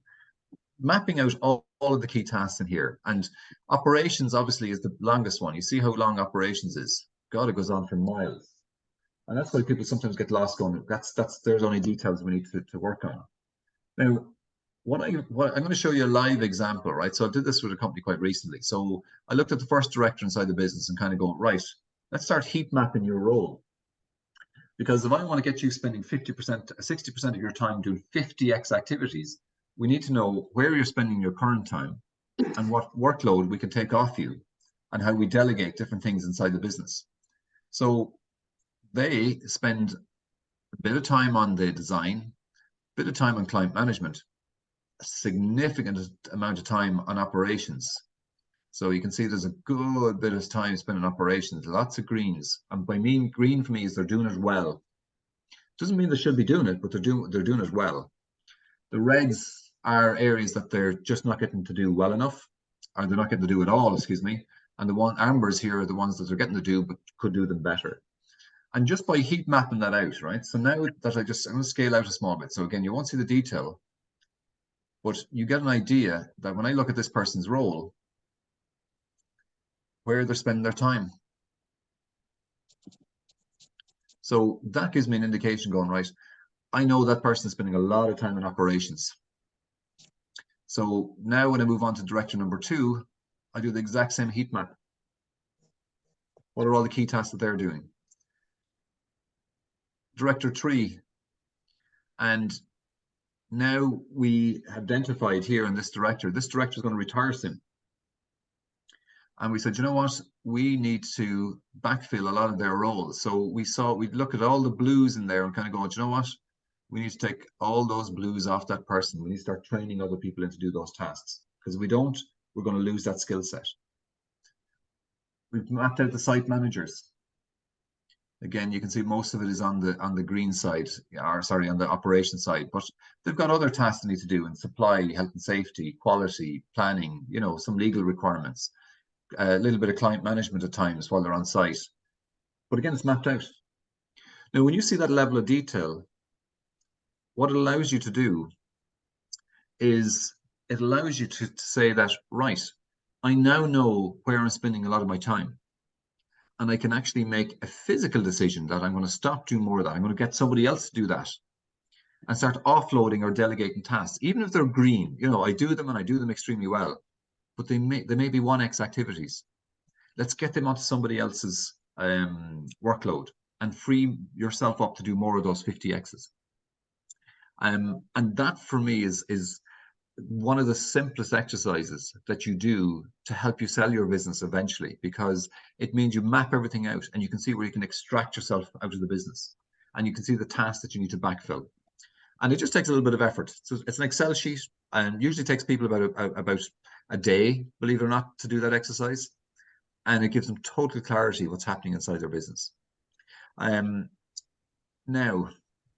Mapping out all of the key tasks in here. And operations obviously is the longest one. You see how long operations is. God, it goes on for miles. And that's why people sometimes get lost going, there's only details we need to work on. Now, I'm going to show you a live example, right? So I did this with a company quite recently. So I looked at the first director inside the business and kind of going, right, let's start heat mapping your role. Because if I want to get you spending 50%, 60% of your time doing 50X activities, we need to know where you're spending your current time and what workload we can take off you and how we delegate different things inside the business. So they spend a bit of time on the design, a bit of time on client management, a significant amount of time on operations. So you can see there's a good bit of time spent on operations, lots of greens. And by mean green for me is they're doing it well. Doesn't mean they should be doing it, but they're doing it well. The reds are areas that they're just not getting to do well enough, or they're not getting to do at all, excuse me. And the ambers here are the ones that they're getting to do, but could do them better. And just by heat mapping that out, right? So now that I'm going to scale out a small bit. So again, you won't see the detail, but you get an idea that when I look at this person's role, where they're spending their time. So that gives me an indication going, right, I know that person is spending a lot of time in operations. So now when I move on to director number 2, I do the exact same heat map. What are all the key tasks that they're doing? Director 3. And now we identified here in this director is going to retire soon. And we said, you know what, we need to backfill a lot of their roles. So we'd look at all the blues in there and kind of go, do you know what, we need to take all those blues off that person. We need to start training other people in to do those tasks. Because if we don't, we're going to lose that skill set. We've mapped out the site managers. Again, you can see most of it is on the green side, or sorry, on the operation side, but they've got other tasks they need to do in supply, health and safety, quality, planning, you know, some legal requirements, a little bit of client management at times while they're on site. But again, it's mapped out. Now, when you see that level of detail, what it allows you to do is it allows you to say that, right, I now know where I'm spending a lot of my time. And I can actually make a physical decision that I'm going to stop doing more of that. I'm going to get somebody else to do that and start offloading or delegating tasks, even if they're green. You know, I do them and I do them extremely well, but they may be 1x activities. Let's get them onto somebody else's workload and free yourself up to do more of those 50x's. And that for me is one of the simplest exercises that you do to help you sell your business eventually, because it means you map everything out and you can see where you can extract yourself out of the business, and you can see the tasks that you need to backfill. And it just takes a little bit of effort. So it's an Excel sheet, and usually takes people about a day, believe it or not, to do that exercise, and it gives them total clarity what's happening inside their business. Now,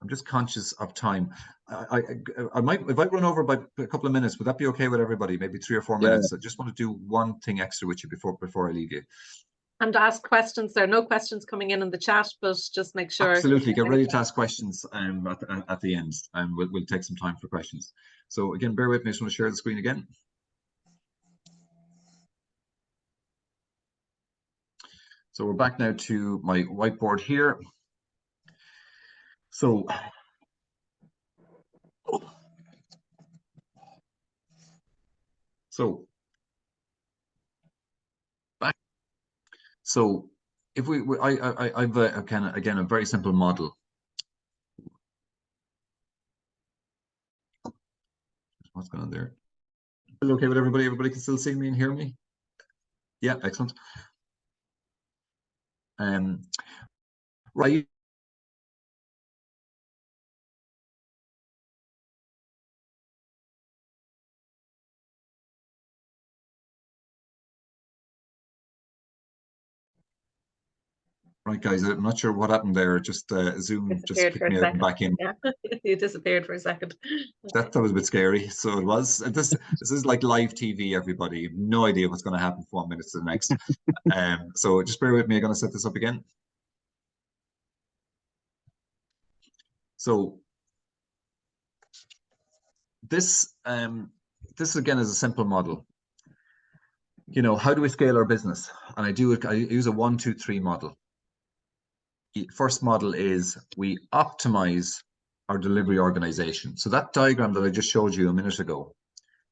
I'm just conscious of time. I might, if I run over by a couple of minutes, would that be okay with everybody? Maybe 3 or 4 minutes. I just want to do one thing extra with you before I leave you. And to ask questions. There are no questions coming in the chat, but just make sure. Absolutely, get ready to ask questions at the end, and we'll take some time for questions. So again, bear with me. I just want to share the screen again. So we're back now to my whiteboard here. So back. So if I've again a very simple model. What's going on there? Okay with everybody? Everybody can still see me and hear me? Yeah, excellent. Right. Right, guys, I'm not sure what happened there. Just Zoom just kicked me out and back in. Yeah, you disappeared for a second. That was a bit scary. So it was. This is like live TV, everybody. You have no idea what's going to happen from 1 minute to the next. So just bear with me. I'm going to set this up again. So this again is a simple model. You know, how do we scale our business? And I use a 1, 2, 3 model. The first model is we optimize our delivery organization. So that diagram that I just showed you a minute ago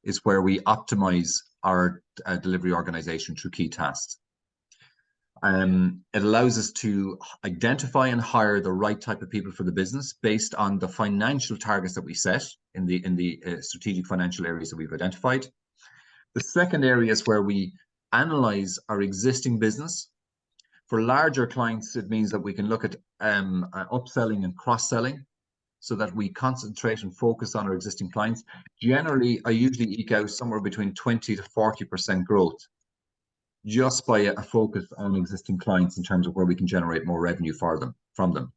is where we optimize our delivery organization through key tasks. It allows us to identify and hire the right type of people for the business based on the financial targets that we set in the strategic financial areas that we've identified. The second area is where we analyze our existing business. For larger clients, it means that we can look at upselling and cross-selling so that we concentrate and focus on our existing clients. Generally, I usually eke out somewhere between 20 to 40% growth just by a focus on existing clients in terms of where we can generate more revenue from them.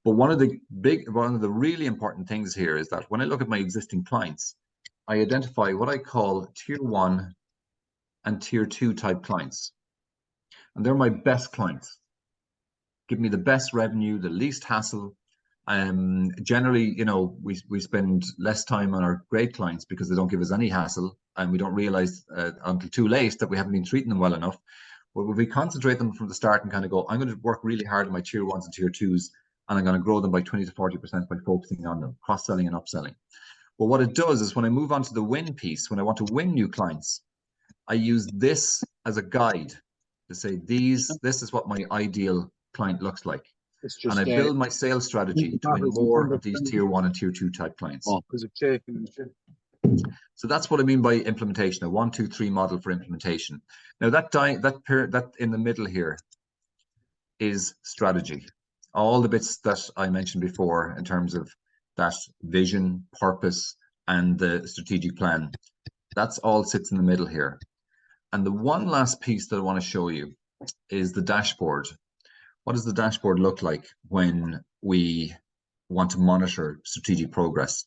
But one of the really important things here is that when I look at my existing clients, I identify what I call tier 1 and tier 2 type clients. And they're my best clients. Give me the best revenue, the least hassle. Generally, you know, we spend less time on our great clients because they don't give us any hassle, and we don't realize until too late that we haven't been treating them well enough. But if we concentrate them from the start and kind of go, I'm going to work really hard on my tier 1s and tier 2s, and I'm going to grow them by 20 to 40% by focusing on them, cross-selling and upselling. But what it does is when I move on to the win piece, when I want to win new clients, I use this as a guide to say, this is what my ideal client looks like. And I build my sales strategy to win more of these tier 1 and tier 2 type clients. So that's what I mean by implementation, a 1, 2, 3 model for implementation. Now that in the middle here is strategy. All the bits that I mentioned before in terms of that vision, purpose, and the strategic plan, that's all sits in the middle here. And the one last piece that I want to show you is the dashboard. What does the dashboard look like when we want to monitor strategic progress?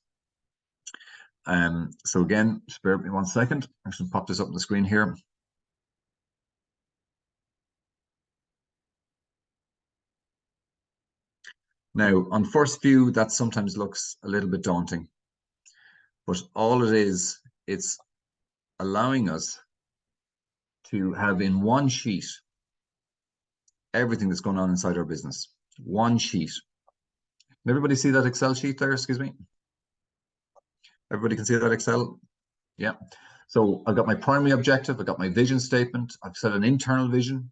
So again, just bear with me 1 second. I should pop this up on the screen here. Now, on first view, that sometimes looks a little bit daunting, but all it is, it's allowing us to have in one sheet everything that's going on inside our business. One sheet. Can everybody see that Excel sheet there? Excuse me. Everybody can see that Excel? Yeah. So I've got my primary objective. I've got my vision statement. I've set an internal vision.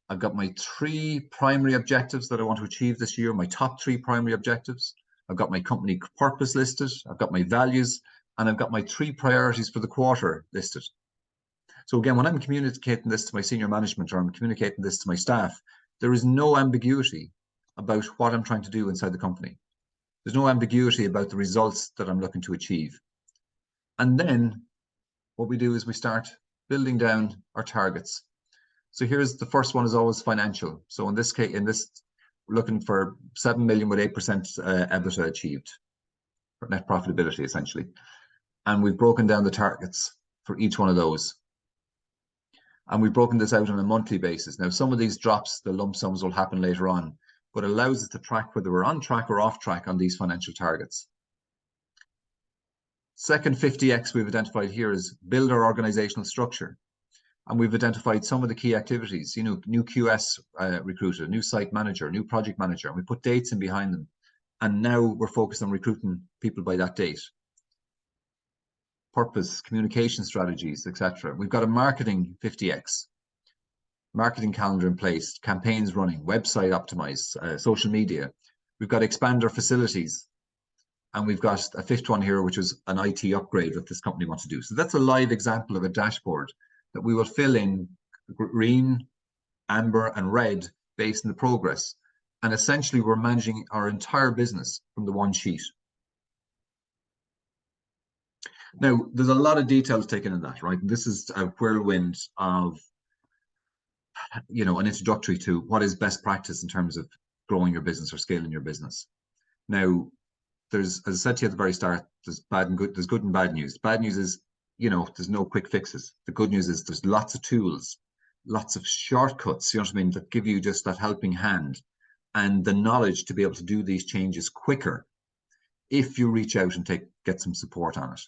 I've got my 3 primary objectives that I want to achieve this year, my top 3 primary objectives. I've got my company purpose listed. I've got my values, and I've got my 3 priorities for the quarter listed. So again, when I'm communicating this to my senior management or I'm communicating this to my staff, there is no ambiguity about what I'm trying to do inside the company. There's no ambiguity about the results that I'm looking to achieve. And then what we do is we start building down our targets. So here's the first one is always financial. So in this case, we're looking for 7 million with 8% EBITDA achieved, for net profitability essentially. And we've broken down the targets for each one of those. And we've broken this out on a monthly basis. Now, some of these drops, the lump sums will happen later on, but it allows us to track whether we're on track or off track on these financial targets. Second 50X we've identified here is build our organizational structure. And we've identified some of the key activities, you know, new QS recruited, new site manager, new project manager, and we put dates in behind them. And now we're focused on recruiting people by that date. Purpose, communication strategies, etc. We've got a marketing 50X, marketing calendar in place, campaigns running, website optimized, social media. We've got expand our facilities. And we've got a 5th one here, which is an IT upgrade that this company wants to do. So that's a live example of a dashboard that we will fill in green, amber, and red based on the progress. And essentially, we're managing our entire business from the one sheet. Now, there's a lot of details taken in that, right? This is a whirlwind of, you know, an introductory to what is best practice in terms of growing your business or scaling your business. Now, there's, as I said to you at the very start, there's good and bad news. Bad news is, you know, there's no quick fixes. The good news is there's lots of tools, lots of shortcuts, you know what I mean, that give you just that helping hand and the knowledge to be able to do these changes quicker if you reach out and get some support on it.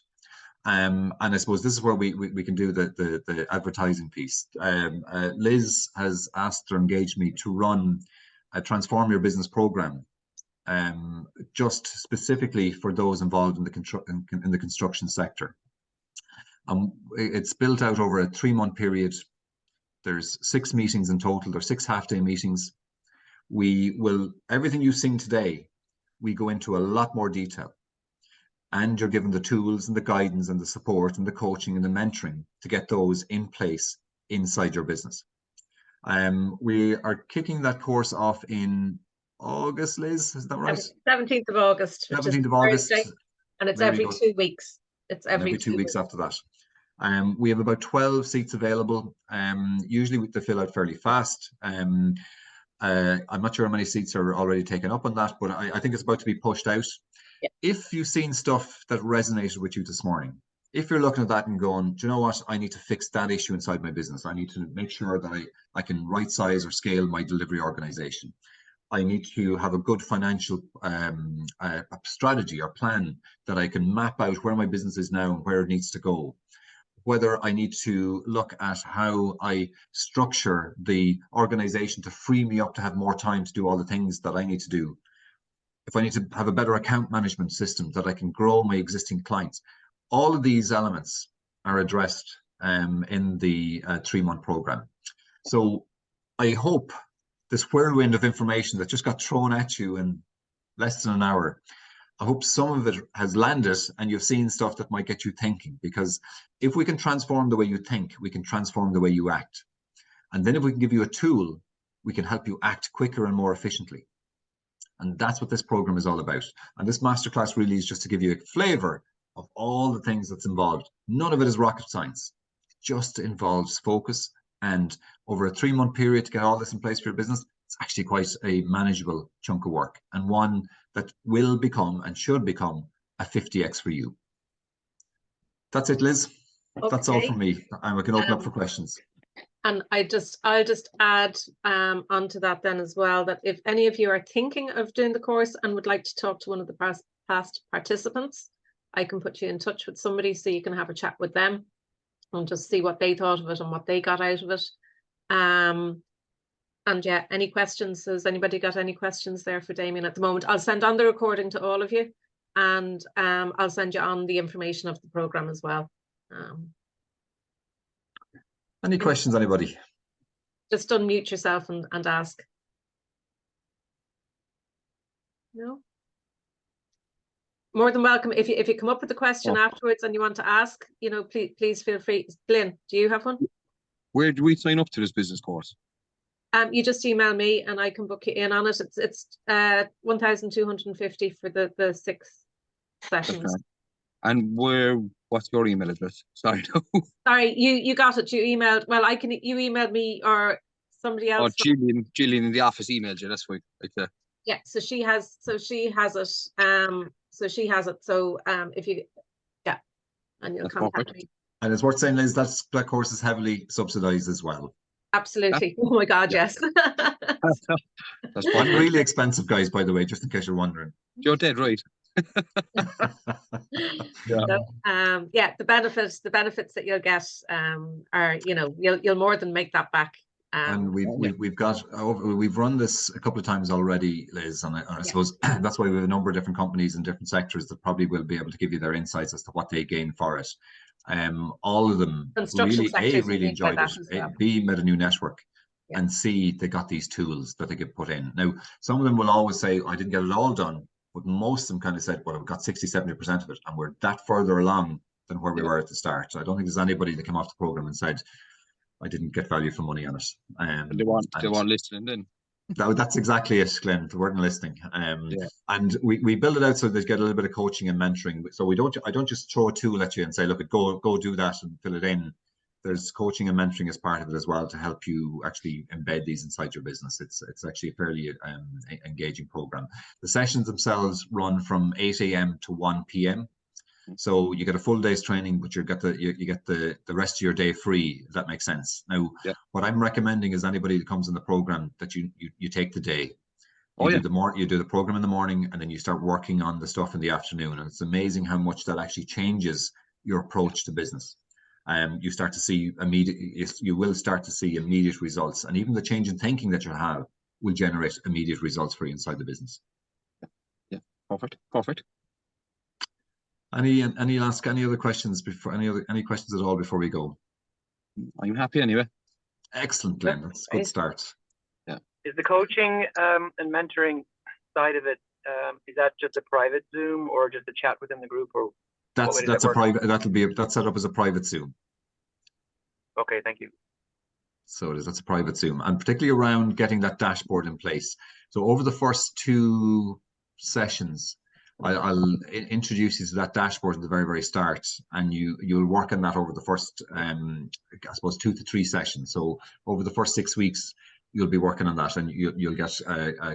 And I suppose this is where we can do the advertising piece. Liz has asked or engaged me to run a Transform Your Business program, just specifically for those involved in the construction sector. It's built out over a 3-month period There's 6 meetings in total. There's 6 half-day meetings. Everything you've seen today, we go into a lot more detail. And you're given the tools and the guidance and the support and the coaching and the mentoring to get those in place inside your business. We are kicking that course off in August, Liz, is that right? 17th of August. 17th of August. Thursday, and it's every 2 weeks. It's every 2 weeks after that. We have about 12 seats available. Usually they fill out fairly fast. I'm not sure how many seats are already taken up on that, but I think it's about to be pushed out. Yeah. If you've seen stuff that resonated with you this morning, if you're looking at that and going, do you know what, I need to fix that issue inside my business. I need to make sure that I can right size or scale my delivery organization. I need to have a good financial strategy or plan that I can map out where my business is now and where it needs to go. Whether I need to look at how I structure the organization to free me up to have more time to do all the things that I need to do. If I need to have a better account management system that I can grow my existing clients. All of these elements are addressed in the 3-month program. So I hope this whirlwind of information that just got thrown at you in less than an hour, I hope some of it has landed and you've seen stuff that might get you thinking, because if we can transform the way you think, we can transform the way you act. And then if we can give you a tool, we can help you act quicker and more efficiently. And that's what this program is all about. And this masterclass really is just to give you a flavor of all the things that's involved. None of it is rocket science. It just involves focus, and over a 3-month period to get all this in place for your business, it's actually quite a manageable chunk of work, and one that will become and should become a 50x for you. That's it, Liz. Okay. That's all from me, and we can open up for questions. And I'll just add onto that then as well, that if any of you are thinking of doing the course and would like to talk to one of the past participants, I can put you in touch with somebody so you can have a chat with them and just see what they thought of it and what they got out of it. And yeah, any questions? Has anybody got any questions there for Damien at the moment? I'll send on the recording to all of you, and I'll send you on the information of the program as well. Any questions, anybody? Just unmute yourself and ask. No? More than welcome. If you come up with a question afterwards and you want to ask, you know, please feel free. Lynn, do you have one? Where do we sign up to this business course? You just email me and I can book you in on it. It's 1,250 for the 6 sessions. Okay. And what's your email address? Sorry, no. Sorry, you got it. You emailed. Well, you emailed me or somebody else. Oh, Gillian in the office emailed you. That's why. Yeah, so she has it. So she has it. So if you, yeah, and you'll contact me. And it's worth saying, Liz, that course is heavily subsidized as well. Absolutely. Oh my God, yes. That's one really expensive, guys, by the way, just in case you're wondering. You're dead right. Yeah. So, yeah, the benefits that you'll get are, you know, you'll more than make that back. And we've run this a couple of times already, Liz, and I suppose that's why we have a number of different companies in different sectors that probably will be able to give you their insights as to what they gain for it. All of them really enjoyed it. Well. B, made a new network, and C, they got these tools that they could put in. Now, some of them will always say, I didn't get it all done, but most of them kind of said, well, I've got 60-70% of it, and we're that further along than where we were at the start. So I don't think there's anybody that came off the program and said, I didn't get value for money on it. And they want listening then. That's exactly it, Glenn. The word and listening. And we build it out so they get a little bit of coaching and mentoring. So I don't just throw a tool at you and say, look, go do that and fill it in. There's coaching and mentoring as part of it as well to help you actually embed these inside your business. It's actually a fairly engaging program. The sessions themselves run from 8 a.m. to 1 p.m. So you get a full day's training, but you get the rest of your day free, if that makes sense. Now, what I'm recommending is anybody that comes in the program that you take the day. You do the program in the morning, and then you start working on the stuff in the afternoon. And it's amazing how much that actually changes your approach to business. You start to see immediate results, and even the change in thinking that you have will generate immediate results for you inside the business. Yeah, perfect. Any other questions before any questions at all before we go? I'm happy anyway. Excellent, Glenn. That's a good Great. start. Is the coaching and mentoring side of it, is that just a private Zoom or just a chat within the group, or That's way does that a work? private. That's set up as a private Zoom. Okay, thank you. So it is. That's a private Zoom, and particularly around getting that dashboard in place. So over the first 2 sessions, I'll introduce you to that dashboard at the very start, and you'll work on that over the first, I suppose, 2 to 3 sessions. So over the first 6 weeks, you'll be working on that, and you'll get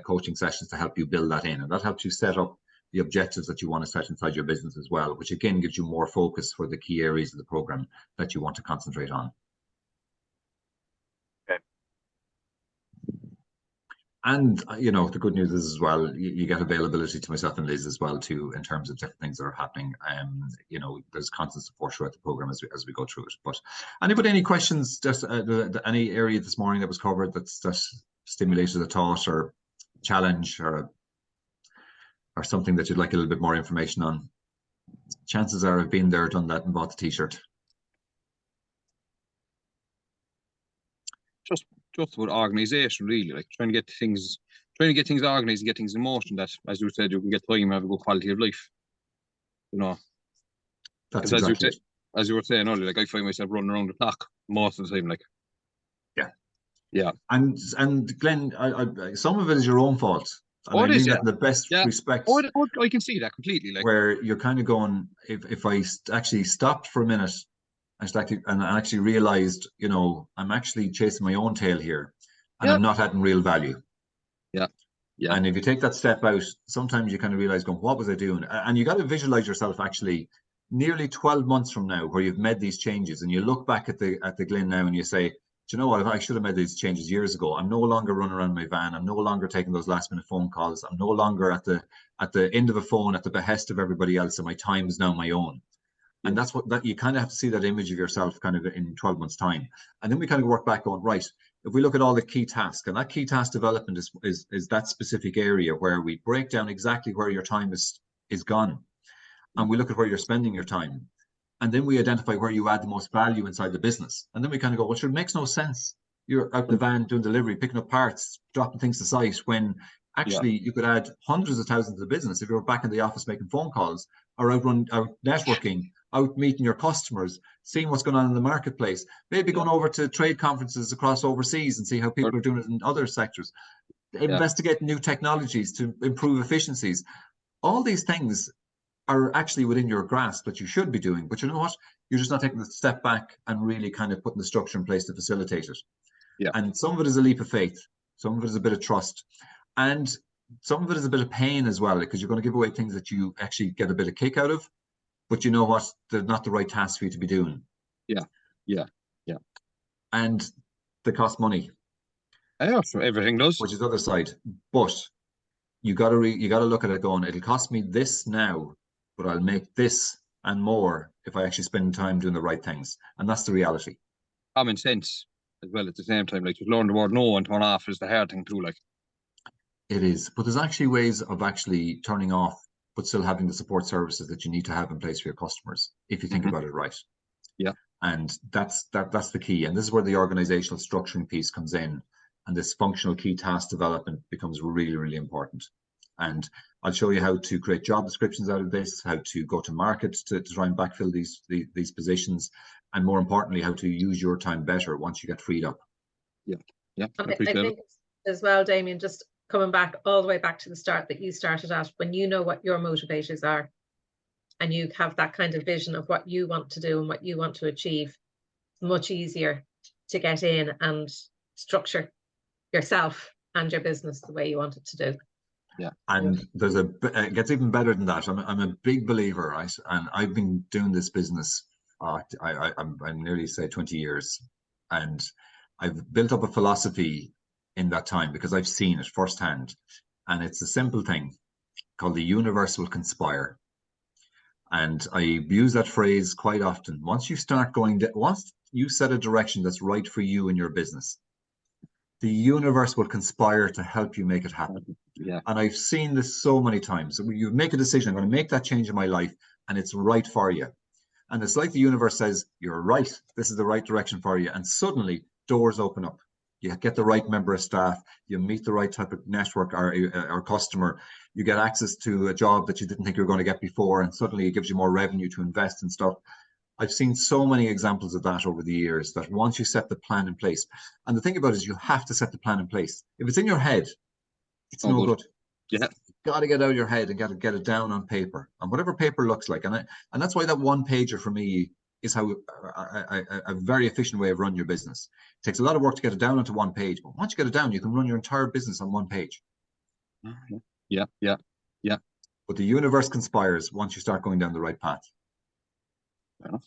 coaching sessions to help you build that in, and that helps you set up the objectives that you want to set inside your business as well, which again gives you more focus for the key areas of the program that you want to concentrate on. And, you know, the good news is as well, you get availability to myself and Liz as well, too, in terms of different things that are happening. You know, there's constant support throughout the program as we go through it. But anybody, any questions, just any area this morning that was covered that stimulated a thought or challenge or something that you'd like a little bit more information on? Chances are I've been there, done that, and bought the t-shirt. Just about organization, really, like trying to get things organized and get things in motion that, as you said, you can get time and have a good quality of life. You know, That's as exactly you said, as you were saying earlier, like I find myself running around the clock most of the time, like. Yeah. And Glenn, I some of it is your own fault. And I mean that in the best respect. I can see that completely. Like, where you're kind of going, if I actually stopped for a minute and actually realized, you know, I'm actually chasing my own tail here, and I'm not adding real value. Yeah. And if you take that step out, sometimes you kind of realize, going, what was I doing? And you got to visualize yourself actually nearly 12 months from now, where you've made these changes, and you look back at the Glen now, and you say, do you know what? I should have made these changes years ago. I'm no longer running around my van. I'm no longer taking those last minute phone calls. I'm no longer at the end of a phone at the behest of everybody else, and my time is now my own. And that's that you kind of have to see that image of yourself kind of in 12 months time. And then we kind of work back on, right, if we look at all the key tasks, and that key task development is that specific area where we break down exactly where your time is gone. And we look at where you're spending your time. And then we identify where you add the most value inside the business. And then we kind of go, well, sure, it makes no sense. You're out the van doing delivery, picking up parts, dropping things to site, when actually you could add hundreds of thousands to the business if you were back in the office making phone calls, or out networking, out meeting your customers, seeing what's going on in the marketplace, maybe going over to trade conferences across overseas and see how people are doing it in other sectors, investigating new technologies to improve efficiencies. All these things are actually within your grasp that you should be doing, but you know what? You're just not taking the step back and really kind of putting the structure in place to facilitate it. Yeah. And some of it is a leap of faith. Some of it is a bit of trust. And some of it is a bit of pain as well, because you're going to give away things that you actually get a bit of kick out of, but you know what? They're not the right task for you to be doing. Yeah. And they cost money. Yeah, so everything does. Which is the other side. But you got to look at it going, it'll cost me this now, but I'll make this and more if I actually spend time doing the right things. And that's the reality. Common sense as well at the same time. Like, just learn the word no and turn off is the hard thing too. Like, it is, but there's actually ways of actually turning off, but still having the support services that you need to have in place for your customers, if you think about it right. Yeah. And that's the key. And this is where the organizational structuring piece comes in, and this functional key task development becomes really, really important. And I'll show you how to create job descriptions out of this, how to go to market to try and backfill these positions, and more importantly, how to use your time better once you get freed up. Yeah. And I think as well, Damien, just coming back all the way back to the start that you started at, when you know what your motivators are and you have that kind of vision of what you want to do and what you want to achieve, it's much easier to get in and structure yourself and your business the way you want it to do. Yeah. And there's it gets even better than that. I'm a big believer, right? And I've been doing this business, I'm nearly say 20 years, and I've built up a philosophy in that time because I've seen it firsthand. And it's a simple thing called the universe will conspire. And I use that phrase quite often. Once you start going, once you set a direction that's right for you in your business, the universe will conspire to help you make it happen. Yeah. And I've seen this so many times. So you make a decision, I'm going to make that change in my life, and it's right for you. And it's like the universe says, you're right. This is the right direction for you. And suddenly doors open up. You get the right member of staff, you meet the right type of network or customer, you get access to a job that you didn't think you were going to get before, and suddenly it gives you more revenue to invest in stuff. I've seen so many examples of that over the years, that once you set the plan in place, and the thing about it is you have to set the plan in place. If it's in your head, it's no good. Yeah. You've got to get out of your head and get it down on paper, and whatever paper looks like. And that's why that one pager for me is how a very efficient way of running your business. It takes a lot of work to get it down onto one page, but once you get it down, you can run your entire business on one page. Yeah. But the universe conspires once you start going down the right path. Fair enough.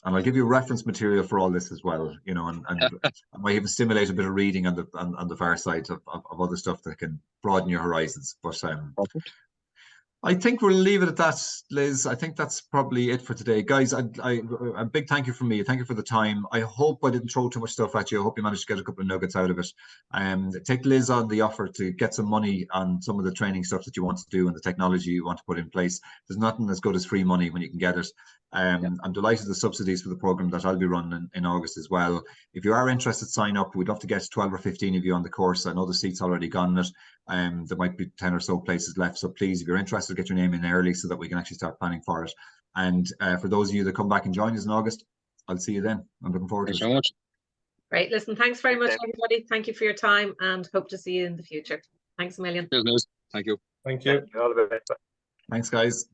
And I'll give you reference material for all this as well, you know, and I might even stimulate a bit of reading on the far side of other stuff that can broaden your horizons. But I think we'll leave it at that, Liz. I think that's probably it for today. Guys, a big thank you from me. Thank you for the time. I hope I didn't throw too much stuff at you. I hope you managed to get a couple of nuggets out of it. Take Liz on the offer to get some money on some of the training stuff that you want to do and the technology you want to put in place. There's nothing as good as free money when you can get it. I'm delighted the subsidies for the program that I'll be running in August as well. If you are interested, sign up. We'd love to get 12 or 15 of you on the course. I know the seat's already gone in it. There might be 10 or so places left. So please, if you're interested, get your name in early so that we can actually start planning for it. And for those of you that come back and join us in August, I'll see you then. I'm looking forward to it. Thanks so much. Great. Listen, thanks very much, everybody. Thank you for your time and hope to see you in the future. Thanks a million. Cheers, Liz. Thank you. Thank you. All the best. Thanks, guys.